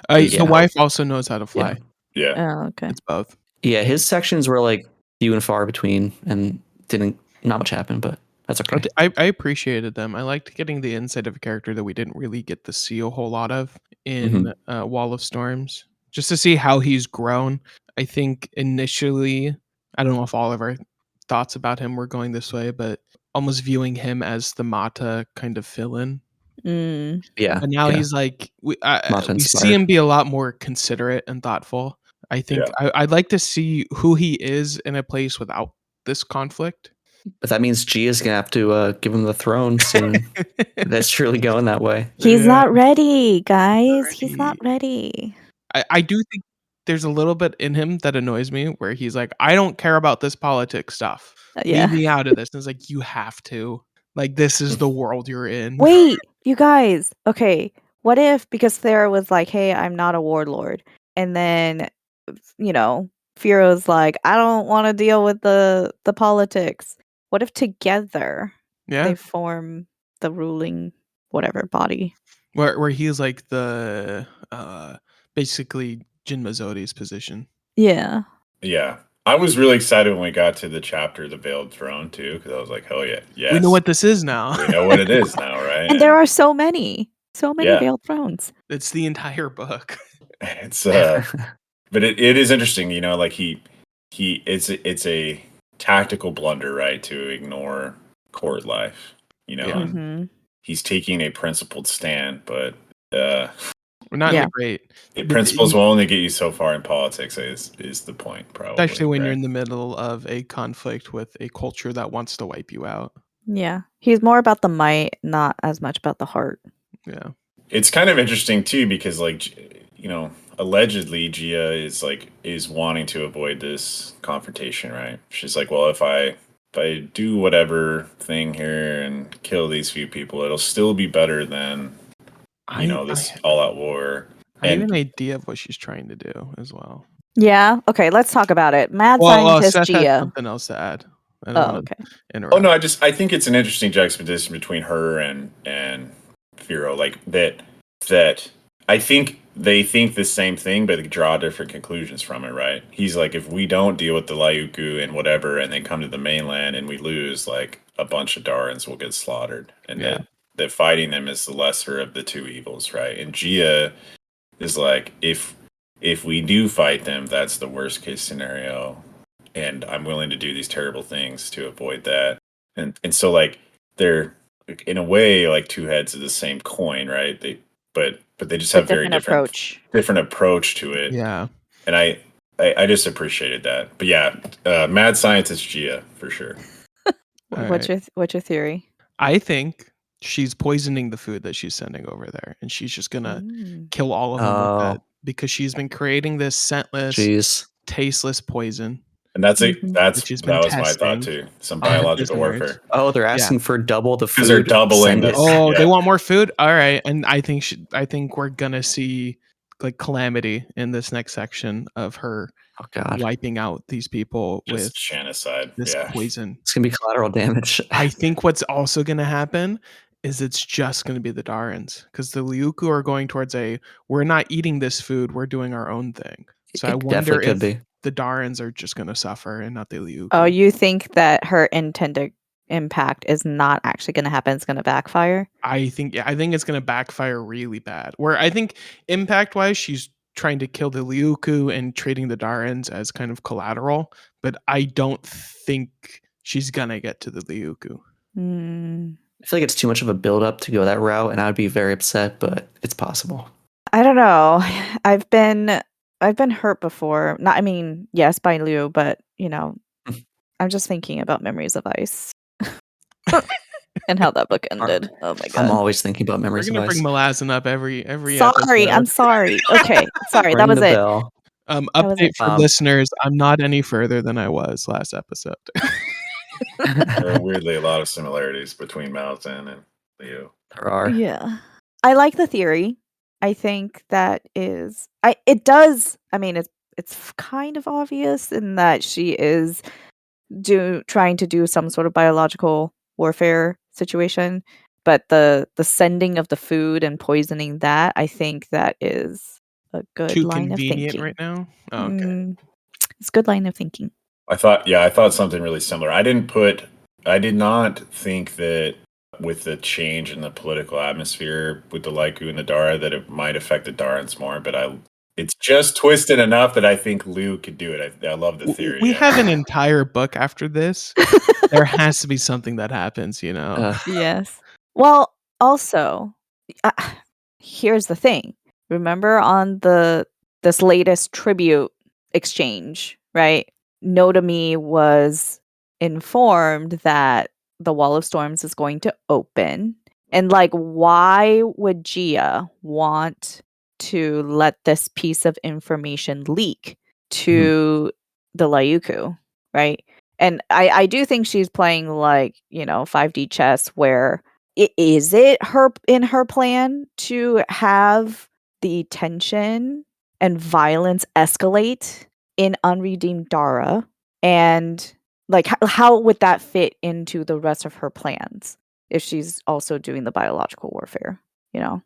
the Yeah. wife also knows how to fly. Yeah. Oh, okay. It's both. yeah, his sections were like few and far between, and not much happened, but that's okay. I appreciated them. I liked getting the insight of a character that we didn't really get to see a whole lot of in Wall of Storms, just to see how he's grown. I think initially, I don't know if all of our thoughts about him were going this way, but almost viewing him as the Mata kind of fill-in. Yeah. But now yeah. he's like, we see inspired. him be a lot more considerate and thoughtful. I think I'd like to see who he is in a place without this conflict. But that means Gia's gonna have to give him the throne soon. That's truly going that way. He's Yeah. not ready, guys. He's not ready. I do think there's a little bit in him that annoys me where he's like, I don't care about this politics stuff. Yeah. Leave me out of this. And it's like, you have to. Like, this is the world you're in. Wait, you guys. Okay, what if, because Thera was like, hey, I'm not a warlord. And then, you know, Firo's like, I don't want to deal with the politics. What if together they form the ruling whatever body? Where he's like the basically Jin Mazzoti's position. Yeah. Yeah. I was really excited when we got to the chapter, The Veiled Throne, too, because I was like, oh, yeah. Yes. We know what this is now. We know what it is now, right? And there are so many Veiled Thrones. It's the entire book. It's but it is interesting, you know, like it's a tactical blunder, right, to ignore court life, you know. And he's taking a principled stand, but we're not in the great. Principles will only get you so far in politics is the point, probably. Especially when you're in the middle of a conflict with a culture that wants to wipe you out. Yeah. He's more about the might, not as much about the heart. Yeah. It's kind of interesting too, because like, you know, allegedly Gia is wanting to avoid this confrontation, right? She's like, well, if I do whatever thing here and kill these few people, it'll still be better than this all-out war. I have an idea of what she's trying to do as well. Yeah. Okay. Let's talk about it. Mad scientist Seth Gia. has something else to add. Okay. Interrupt. Oh no, I think it's an interesting juxtaposition between her and Firo, like that. I think they think the same thing, but they draw different conclusions from it, right? He's like, if we don't deal with the Liuku and whatever, and then come to the mainland and we lose, like a bunch of Darans will get slaughtered, and that fighting them is the lesser of the two evils, right? And Gia is like, if we do fight them, that's the worst case scenario, and I'm willing to do these terrible things to avoid that. And so like they're in a way like two heads of the same coin, right? But they just have very different approach to it. Yeah. And I just appreciated that. But yeah, mad scientist Gia for sure. What's your theory? I think she's poisoning the food that she's sending over there, and she's just gonna kill all of them with that, because she's been creating this scentless, tasteless poison. And that was my thought too. Some biological warfare. Oh, they're asking for double the food. Because they're doubling this. Oh, they want more food? All right. And I think we're gonna see like calamity in this next section of her wiping out these people just with genocide. This poison. It's gonna be collateral damage. I think what's also gonna happen is it's just gonna be the Darans, because the Liuku are going towards we're not eating this food, we're doing our own thing. So I wonder if the Darans are just going to suffer and not the Liuku. Oh, you think that her intended impact is not actually going to happen? It's going to backfire? I think it's going to backfire really bad. Where I think impact-wise, she's trying to kill the Liuku and treating the Darans as kind of collateral, but I don't think she's going to get to the Liuku. I feel like it's too much of a build-up to go that route, and I would be very upset, but it's possible. I don't know. I've been hurt before. Yes, by Liu, but I'm just thinking about Memories of Ice and how that book ended. Oh my god! I'm always thinking about Memories of Ice. We're gonna bring Malazan up every. Sorry, episode. I'm sorry. Okay, sorry. That was it. Update for listeners: I'm not any further than I was last episode. There are weirdly a lot of similarities between Malazan and Liu. There are. Yeah, I like the theory. I think that is it does. I mean, it's kind of obvious in that she is trying to do some sort of biological warfare situation, but the sending of the food and poisoning that, I think that is a good line of thinking. Too convenient right now. Oh, okay, it's a good line of thinking. I thought something really similar. I did not think that with the change in the political atmosphere with the Laiku and the Dara that it might affect the Darans more, but it's just twisted enough that I think Liu could do it. I love the theory. We have an entire book after this. There has to be something that happens, Yes. Well, also, here's the thing. Remember on this latest tribute exchange, right? Notomi was informed that the Wall of Storms is going to open. And like, why would Gia want to let this piece of information leak to the Lyuku, right? And I do think she's playing like, 5D chess where is it her in her plan to have the tension and violence escalate in Unredeemed Dara? And like how would that fit into the rest of her plans if she's also doing the biological warfare, Yeah.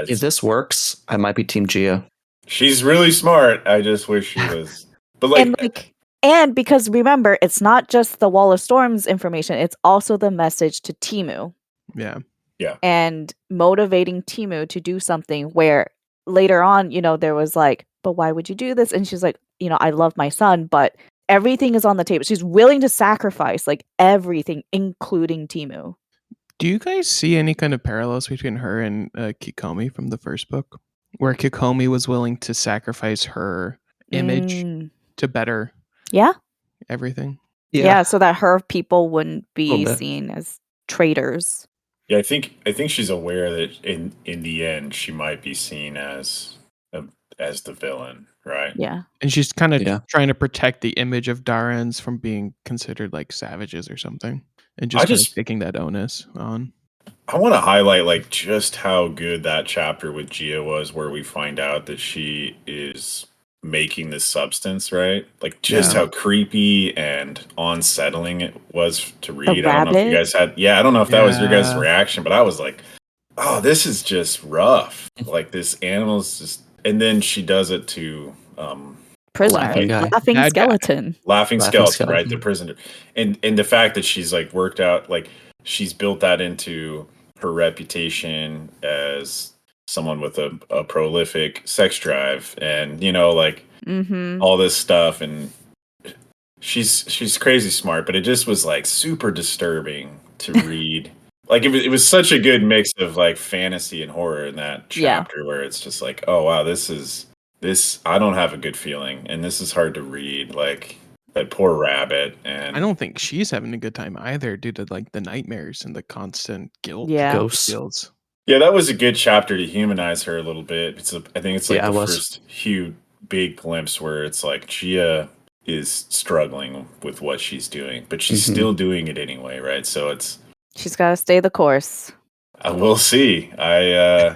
If this works, I might be Team Gia. She's really smart. I just wish she was. But and because remember, it's not just the Wall of Storms information, it's also the message to Timu. Yeah. Yeah. And motivating Timu to do something where later on, there was like, but why would you do this? And she's like, I love my son, but everything is on the table. She's willing to sacrifice like everything, including Timu. Do you guys see any kind of parallels between her and Kikomi from the first book? Where Kikomi was willing to sacrifice her image to better everything? Yeah, so that her people wouldn't be seen as traitors. Yeah, I think she's aware that in the end she might be seen as the villain, right? Yeah. And she's kind of trying to protect the image of Darans from being considered like savages or something. And just taking that onus on. I want to highlight like just how good that chapter with Gia was, where we find out that she is making this substance, right? Like just how creepy and unsettling it was to read. I don't know if you guys had I don't know if that was your guys' reaction, but I was like, oh, this is just rough. Like this animal's just, and then she does it to prisoner, laughing skeleton, right? The prisoner, and the fact that she's like worked out, like she's built that into her reputation as someone with a prolific sex drive, and all this stuff, and she's crazy smart, but it just was like super disturbing to read. Like it was such a good mix of like fantasy and horror in that chapter, where it's just like, oh wow, this I don't have a good feeling, and this is hard to read. Like that poor rabbit, and I don't think she's having a good time either, due to like the nightmares and the constant guilt. Ghosts. Yeah, that was a good chapter to humanize her a little bit. I think it's like the first huge big glimpse where it's like Gia is struggling with what she's doing, but she's still doing it anyway, right? So she's got to stay the course. We'll see. I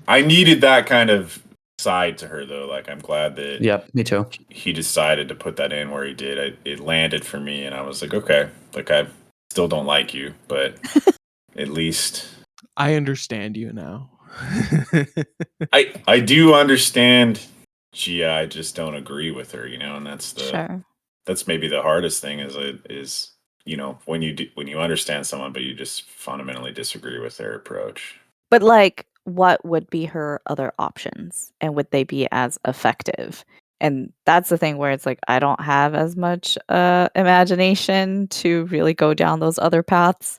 needed that kind of side to her, though. Like, I'm glad that me too. He decided to put that in where he did. It landed for me, and I was like, okay, like I still don't like you, but at least I understand you now. I do understand Gia. I just don't agree with her, and that's that's maybe the hardest thing is when you understand someone, but you just fundamentally disagree with their approach. But like, what would be her other options, and would they be as effective? And that's the thing where it's like, I don't have as much imagination to really go down those other paths.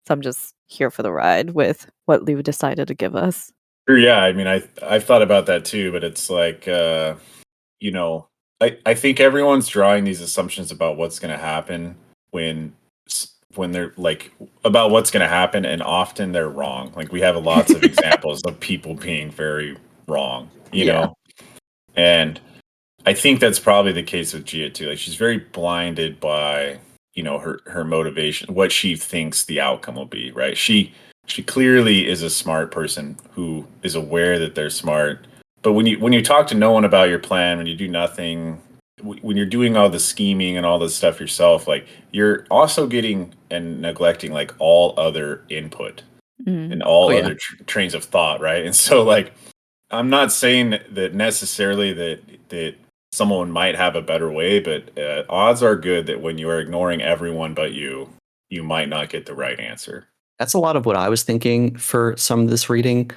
So I'm just here for the ride with what Liu decided to give us. Yeah, I mean, I've thought about that too, but it's like, I think everyone's drawing these assumptions about what's going to happen when they're like about what's going to happen, and often they're wrong. Like we have lots of examples of people being very wrong, you know, and I think that's probably the case with Gia too. Like she's very blinded by her motivation, what she thinks the outcome will be. Right? She clearly is a smart person who is aware that they're smart. But when you talk to no one about your plan, when you do nothing, when you're doing all the scheming and all this stuff yourself, like you're also getting and neglecting like all other input and all other trains of thought, right? And so like, I'm not saying that necessarily that someone might have a better way, but odds are good that when you are ignoring everyone but you might not get the right answer. That's a lot of what I was thinking for some of this reading.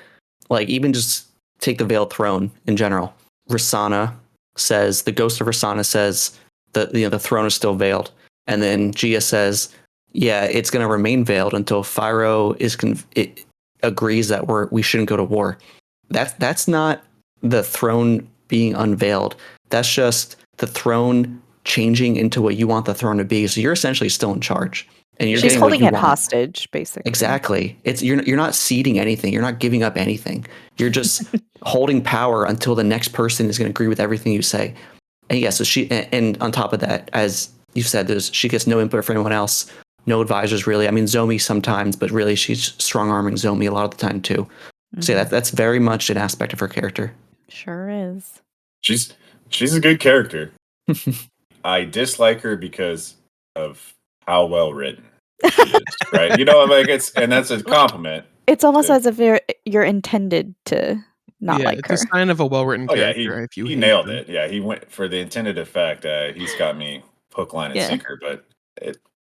Like even just take the Veiled Throne in general. Rosanna says, the ghost of Rosanna says that the throne is still veiled. And then Gia says, yeah, it's going to remain veiled until Fyro is agrees that we shouldn't go to war. That's not the throne being unveiled. That's just the throne changing into what you want the throne to be. So you're essentially still in charge, and you're She's getting what holding you it want. hostage, basically. Exactly. You're not ceding anything. You're not giving up anything. You're just holding power until the next person is going to agree with everything you say. And yeah, so and on top of that, as you said, she gets no input from anyone else, no advisors really. I mean, Zomi sometimes, but really she's strong arming Zomi a lot of the time too. So yeah, that's very much an aspect of her character. Sure is. She's a good character. I dislike her because of how well written she is, right? You know, like and that's a compliment. It's almost as if you're intended to not like her. It's a sign of a well-written character. Yeah, if you he hate nailed them. it. Yeah, he went for the intended effect. He's got me hook, line, and sinker. But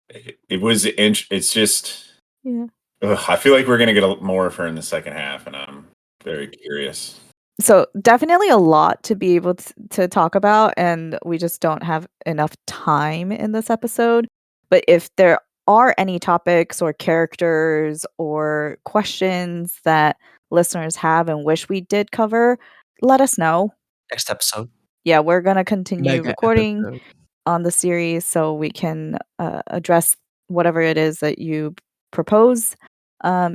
it's just. Yeah. I feel like we're gonna get more of her in the second half, and I'm very curious. So definitely a lot to be able to talk about, and we just don't have enough time in this episode. But if there are any topics or characters or questions that listeners have and wish we did cover, let us know. Next episode. Yeah, we're going to continue recording episode on the series so we can address whatever it is that you propose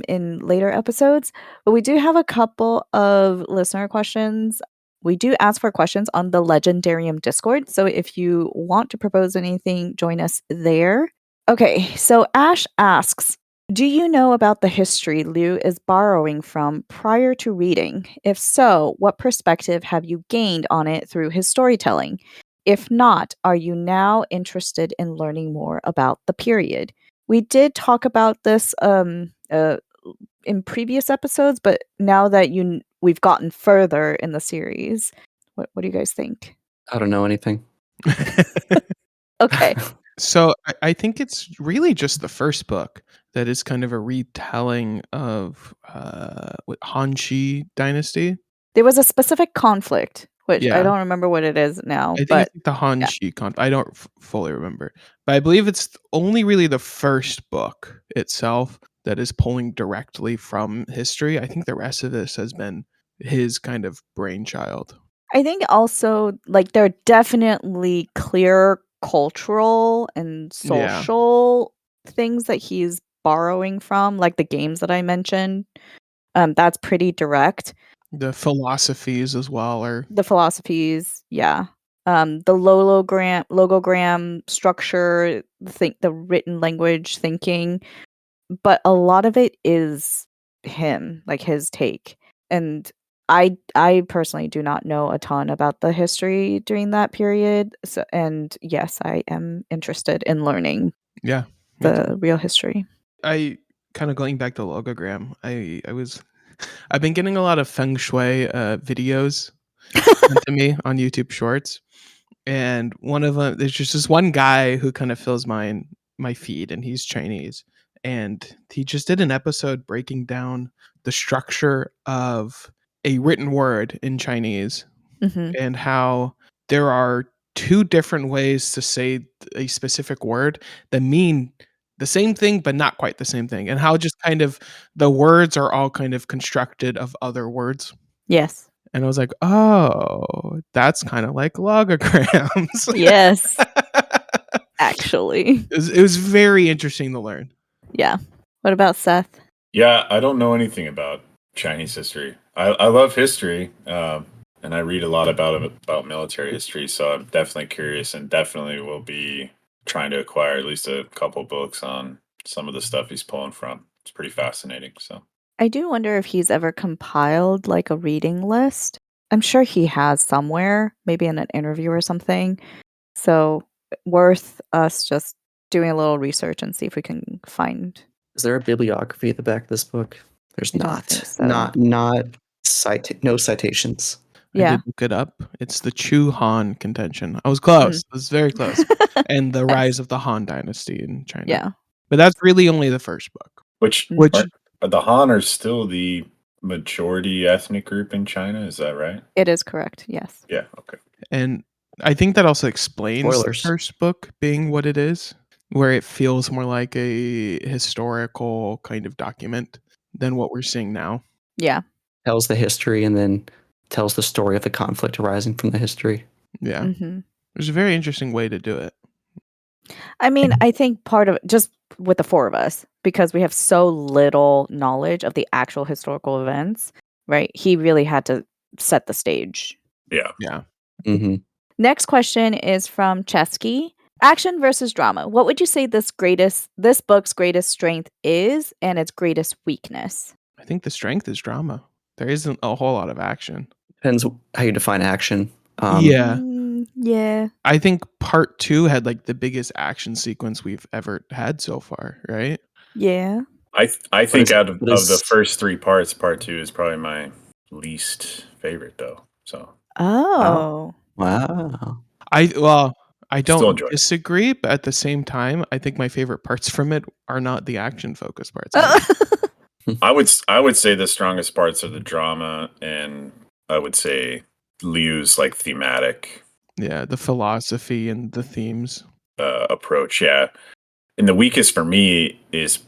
in later episodes. But we do have a couple of listener questions. We do ask for questions on the Legendarium Discord. So if you want to propose anything, join us there. Okay, so Ash asks, do you know about the history Liu is borrowing from prior to reading? If so, what perspective have you gained on it through his storytelling? If not, are you now interested in learning more about the period? We did talk about this in previous episodes, but now that we've gotten further in the series, what do you guys think? I don't know anything. Okay. So I think it's really just the first book that is kind of a retelling of Hanshi Dynasty. There was a specific conflict, which I Yeah. don't remember what it is now. I think but it's the Hanshi I don't fully remember, but I believe it's only really the first book itself that is pulling directly from history. I think the rest of this has been his kind of brainchild. I think also like there are definitely clear cultural and social things that he's borrowing from, like the games that I mentioned. That's pretty direct. The philosophies as well, or the philosophies, yeah. The logogram structure, the written language thinking, but a lot of it is him, like his take. And I personally do not know a ton about the history during that period. So, and yes, I am interested in learning the real history. I kind of going back to logogram. I've been getting a lot of feng shui videos sent to me on YouTube Shorts, and one of them, there's just this one guy who kind of fills my feed, and he's Chinese, and he just did an episode breaking down the structure of a written word in Chinese, and how there are two different ways to say a specific word that mean the same thing but not quite the same thing, and how just kind of the words are all kind of constructed of other words. Yes. And I was like, oh, that's kind of like logograms. Yes. Actually. It was very interesting to learn. Yeah. What about Seth? Yeah, I don't know anything about Chinese history. I love history, and I read a lot about military history, so I'm definitely curious and definitely will be trying to acquire at least a couple books on some of the stuff he's pulling from. It's pretty fascinating. So I do wonder if he's ever compiled like a reading list. I'm sure he has somewhere, maybe in an interview or something. So worth us just doing a little research and see if we can find. Is there a bibliography at the back of this book? There's I don't not. think so. No citations. Yeah. I did look it up. It's the Chu Han contention. I was close. I was very close. And the rise of the Han Dynasty in China. Yeah. But that's really only the first book. Which the Han are still the majority ethnic group in China, is that right? It is correct, yes. Yeah, okay. And I think that also explains Spoilers. the first book being what it is, where it feels more like a historical kind of document than what we're seeing now. Yeah. Tells the history and then tells the story of the conflict arising from the history. Yeah. Mm-hmm. There's a very interesting way to do it. I mean, I think part of just with the four of us, because we have so little knowledge of the actual historical events, right? He really had to set the stage. Yeah. Yeah. Mm-hmm. Next question is from Chesky. Action versus drama. What would you say this book's greatest strength is and its greatest weakness? I think the strength is drama. There isn't a whole lot of action. Depends how you define action. Yeah. Yeah. I think part 2 had like the biggest action sequence we've ever had so far, right? Yeah. I think out of the is- first 3 parts, part 2 is probably my least favorite though. So Oh. Wow. I Still don't enjoy it. disagree, but at the same time, I think my favorite parts from it are not the action focused parts. I would say the strongest parts are the drama, and I would say Liu's like thematic Yeah, the philosophy and the themes. approach. Yeah, and the weakest for me is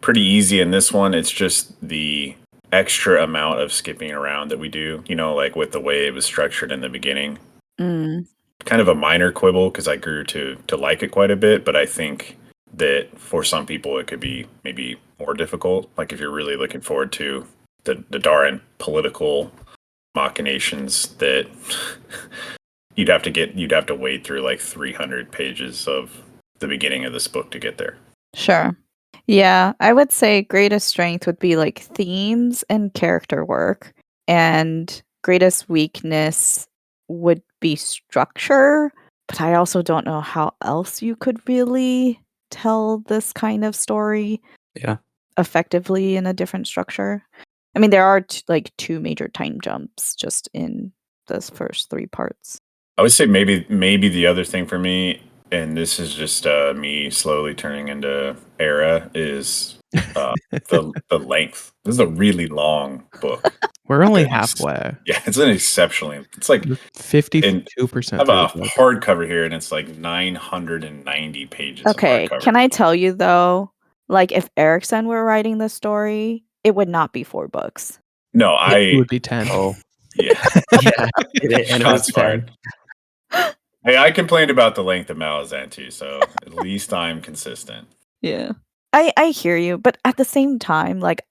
pretty easy in this one. It's just the extra amount of skipping around that we do. You know, like with the way it was structured in the beginning. Mm. Kind of a minor quibble because I grew to like it quite a bit, but I think that for some people it could be maybe more difficult. Like if you're really looking forward to the Daran political machinations, that you'd have to wade through like 300 pages of the beginning of this book to get there. Sure. Yeah, I would say greatest strength would be like themes and character work, and greatest weakness would be structure, but I also don't know how else you could really tell this kind of story Yeah. effectively in a different structure. I mean, there are like 2 major time jumps just in those first 3 parts. I would say maybe the other thing for me, and this is just me slowly turning into Era, is the length. This is a really long book. We're only Goodness. halfway. Yeah, it's an exceptionally. It's like 52% I have through a the book. hardcover here, and it's like 990 pages. Okay, of hardcover. can I tell you though, like if Erickson were writing the story, it would not be 4 books. No, It would be 10. Oh. yeah. Yeah. And it was Shots fired. Hey, I complained about the length of Malazan too, so at least I'm consistent. Yeah. I hear you, but at the same time, like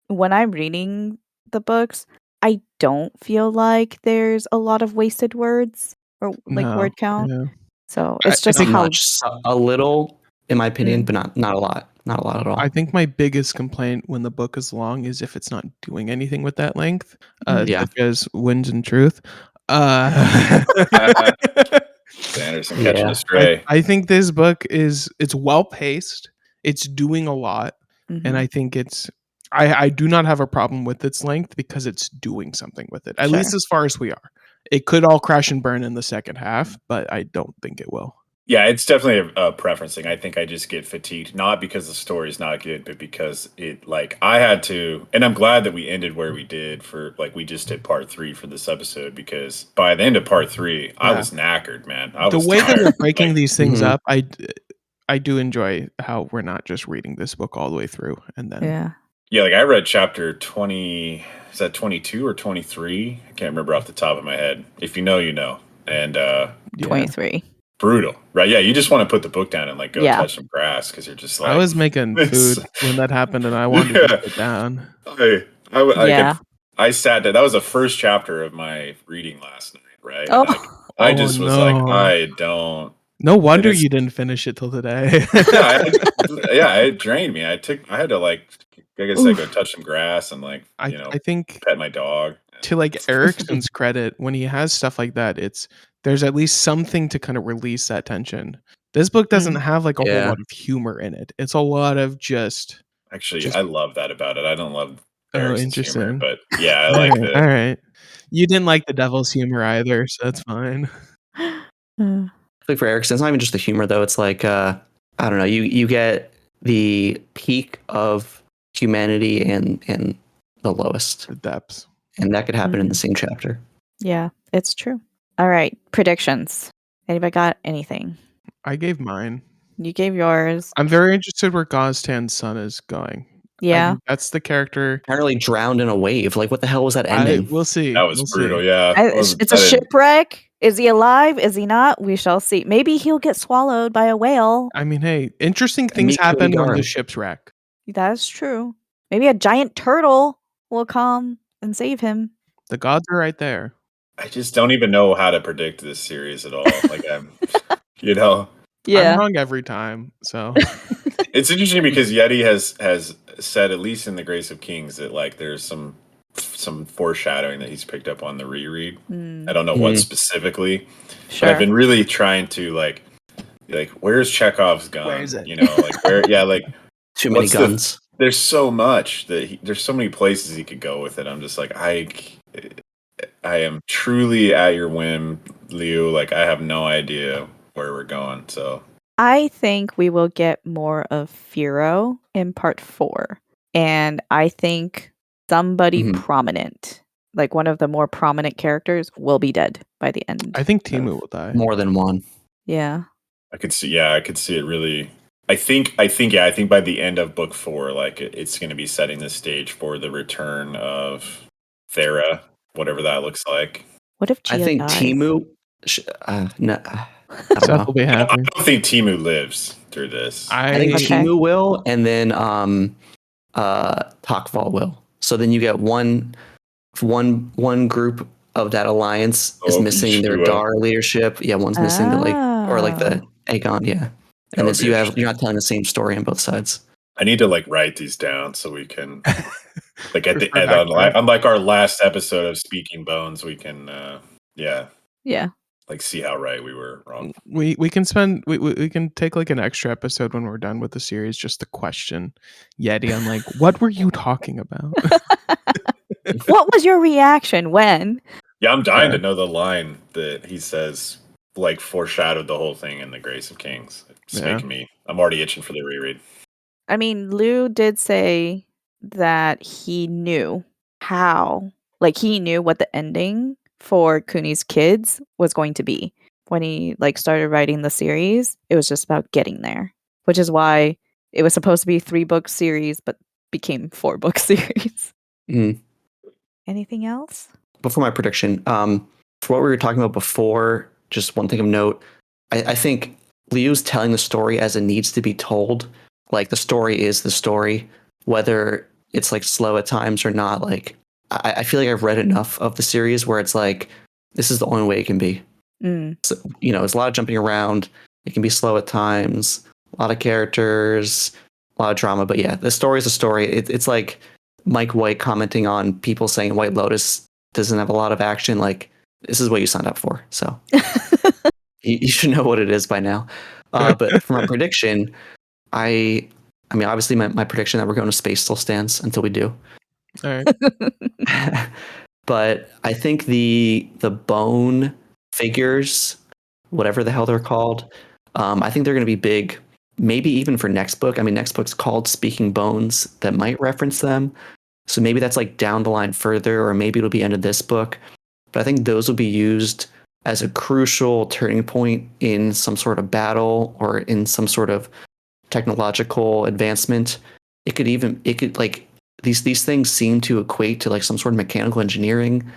when I'm reading the books, I don't feel like there's a lot of wasted words or like No, word count. yeah. So it's just Not how much. A little, in my opinion, but not a lot. Not a lot at all. I think my biggest complaint when the book is long is if it's not doing anything with that length, Yeah. such as Winds and Truth. Sanderson catching Yeah. a stray. I think this book it's well paced. It's doing a lot, and I think I do not have a problem with its length because it's doing something with it. At least as far as we are. It could all crash and burn in the second half, but I don't think it will. Yeah, it's definitely a preference thing. I think I just get fatigued, not because the story's not good, but because it, like, I had to, and I'm glad that we ended where we did for, like, we just did part 3 for this episode, because by the end of part 3, I was knackered, man. The way that we're breaking like, these things up, I do enjoy how we're not just reading this book all the way through and then yeah, like I read chapter 20, is that 22 or 23? I can't remember off the top of my head. If you know, you know. And 23. Brutal, right? Yeah, you just want to put the book down and like go Yeah. touch some grass because you're just like. I was making food when that happened, and I wanted to put it down. I sat there. That was the first chapter of my reading last night, right? Oh. Like, I just was like, no. I don't. No wonder you didn't finish it till today. It drained me. I had to like, like I said, go touch some grass and like, I think pet my dog. to like Erickson's credit, when he has stuff like that, there's at least something to kind of release that tension. This book doesn't have like a whole lot of humor in it. It's a lot of just. Actually, I love that about it. I don't love Erickson's interesting. humor, but yeah, I like it. All right. You didn't like the devil's humor either, so that's fine. I think for Erickson, it's not even just the humor though. It's like I don't know. You get the peak of humanity and the lowest, The depths, and that could happen in the same chapter. Yeah, it's true. All right, predictions. Anybody got anything? I gave mine. You gave yours. I'm very interested where Goztan's son is going. Yeah. That's the character. Apparently drowned in a wave. Like, what the hell was that ending? We'll see. That was We'll brutal. see. Yeah, It's a shipwreck. Is he alive? Is he not? We shall see. Maybe he'll get swallowed by a whale. I mean, hey, interesting things Meet Cody happen when the Guard. ships wreck. That's true. Maybe a giant turtle will come and save him. The gods are right there. I just don't even know how to predict this series at all. Like I'm I'm wrong every time. So it's interesting because Yetti has said, at least in the Grace of Kings, that like there's some foreshadowing that he's picked up on the reread. I don't know what specifically. Sure. But I've been really trying to like where's Chekhov's gun? Where is it? You know, like where? Yeah, like Too many guns. there's so much there's so many places he could go with it. I'm just like I am truly at your whim, Liu. Like I have no idea where we're going. So I think we will get more of Firo in part 4. And I think somebody prominent, like one of the more prominent characters, will be dead by the end. I think Timu will die. More than one. Yeah. I could see it really. I think by the end of book 4, like it's going to be setting the stage for the return of Thera, whatever that looks like. What if Gia I think dies? Timu. No, Seth will be happy. I don't think Timu lives through this. I think Okay. Timu will, and then Takval will. So then you get one group of that alliance is missing their Ishua. Dar leadership. Yeah, one's missing the the Aegon. Yeah, and then so you're not telling the same story on both sides. I need to like write these down so we can like at the Refer end back to it. on like our last episode of Speaking Bones, we can Yeah. like see how right we were wrong. We can take like an extra episode when we're done with the series just to question Yetti on like, what were you talking about? What was your reaction when? Yeah, I'm dying to know the line that he says like foreshadowed the whole thing in the Grace of Kings. It's making me. I'm already itching for the reread. I mean, Liu did say that he knew how, like he knew what the ending for Kuni's kids was going to be when he like started writing the series. It was just about getting there, which is why it was supposed to be a 3-book series, but became 4-book series. Anything else? Before my prediction, for what we were talking about before, just one thing of note, I think Liu's telling the story as it needs to be told. Like the story is the story, whether it's like slow at times or not. Like I feel like I've read enough of the series where it's like this is the only way it can be. So, you know, there's a lot of jumping around. It can be slow at times, a lot of characters, a lot of drama. But yeah, the story is a story. It's like Mike White commenting on people saying White Lotus doesn't have a lot of action. Like this is what you signed up for. So you should know what it is by now. But for my prediction, I mean, obviously my prediction that we're going to space still stands until we do. All right. But I think the bone figures, whatever the hell they're called, I think they're going to be big, maybe even for next book. I mean, next book's called Speaking Bones, that might reference them. So maybe that's like down the line further, or maybe it'll be end of this book. But I think those will be used as a crucial turning point in some sort of battle or in some sort of technological advancement. It could like these things seem to equate to like some sort of mechanical engineering.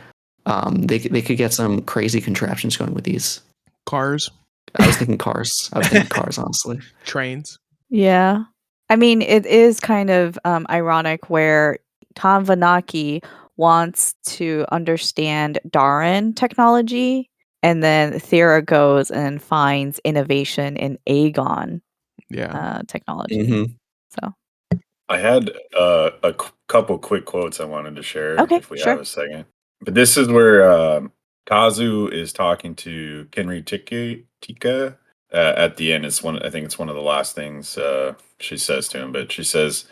They could get some crazy contraptions going with these. Cars. I was thinking cars, honestly. Trains. Yeah. I mean, it is kind of ironic where Tom Vanaki wants to understand Darin technology, and then Thera goes and finds innovation in Aegon technology. So I had a couple quick quotes I wanted to share if we have a second. But this is where Kazu is talking to Kenri Tika at the end. I think it's one of the last things she says to him. But she says,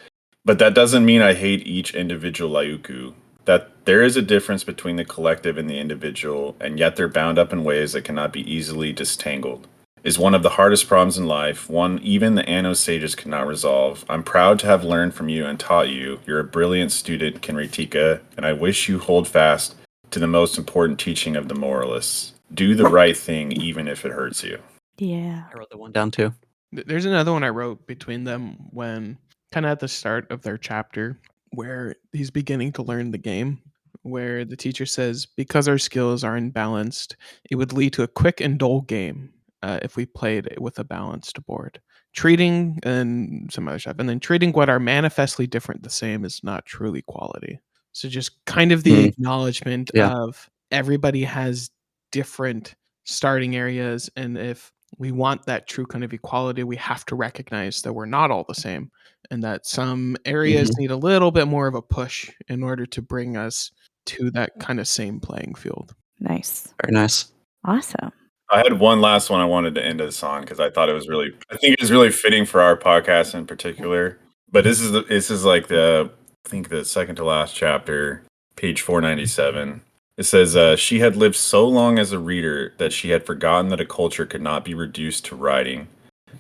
"But that doesn't mean I hate each individual Lyuku. That there is a difference between the collective and the individual, and yet they're bound up in ways that cannot be easily disentangled. Is one of the hardest problems in life, one even the Anno sages cannot resolve. I'm proud to have learned from you and taught you. You're a brilliant student, Kenritika, and I wish you hold fast to the most important teaching of the moralists. Do the right thing even if it hurts you." Yeah. I wrote that one down too. There's another one I wrote between them when kind of at the start of their chapter where he's beginning to learn the game, where the teacher says, because our skills are imbalanced, it would lead to a quick and dull game if we played it with a balanced board. Treating and some other stuff, and then treating what are manifestly different the same is not truly quality. So just kind of the acknowledgement of everybody has different starting areas, and if we want that true kind of equality, we have to recognize that we're not all the same, and that some areas need a little bit more of a push in order to bring us to that kind of same playing field. Nice. Very nice. Awesome. I had one last one I wanted to end us on because I thought I think it was really fitting for our podcast in particular. But this is like I think the second to last chapter, page 497. It says, she had lived so long as a reader that she had forgotten that a culture could not be reduced to writing,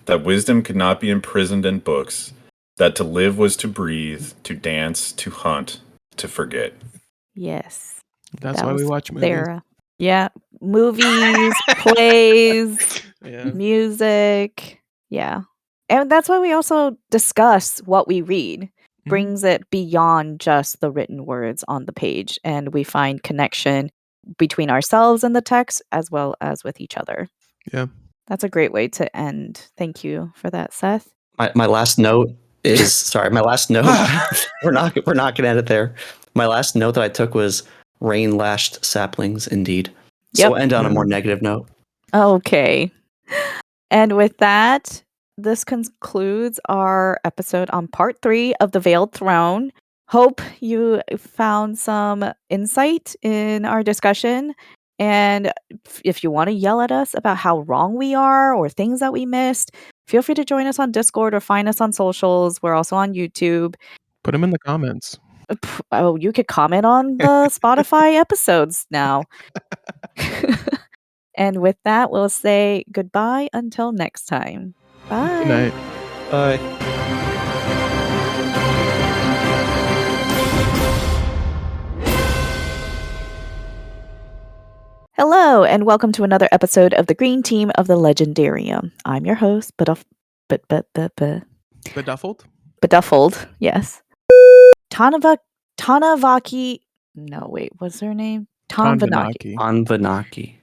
that wisdom could not be imprisoned in books, that to live was to breathe, to dance, to hunt, to forget. Yes. That's That why we was watch movies. Sarah. Yeah. Movies, plays, music. Yeah. And that's why we also discuss what we read. Brings it beyond just the written words on the page, and we find connection between ourselves and the text as well as with each other. Yeah. That's a great way to end. Thank you for that, Seth. My last note is sorry. My last note. we're not gonna end it there. My last note that I took was rain lashed saplings. Indeed. So Yep. we'll end on a more negative note. Okay. And with that, this concludes our episode on part 3 of The Veiled Throne. Hope you found some insight in our discussion. And if you want to yell at us about how wrong we are or things that we missed, feel free to join us on Discord or find us on socials. We're also on YouTube. Put them in the comments. Oh, you could comment on the Spotify episodes now. And with that, we'll say goodbye until next time. Bye. Good night. Bye. Hello, and welcome to another episode of the Green Team of the Legendarium. I'm your host, Beduffled? Beduffled, yes. Tanavaki. No, wait, what's her name? Tanvanaki. Anvanaki.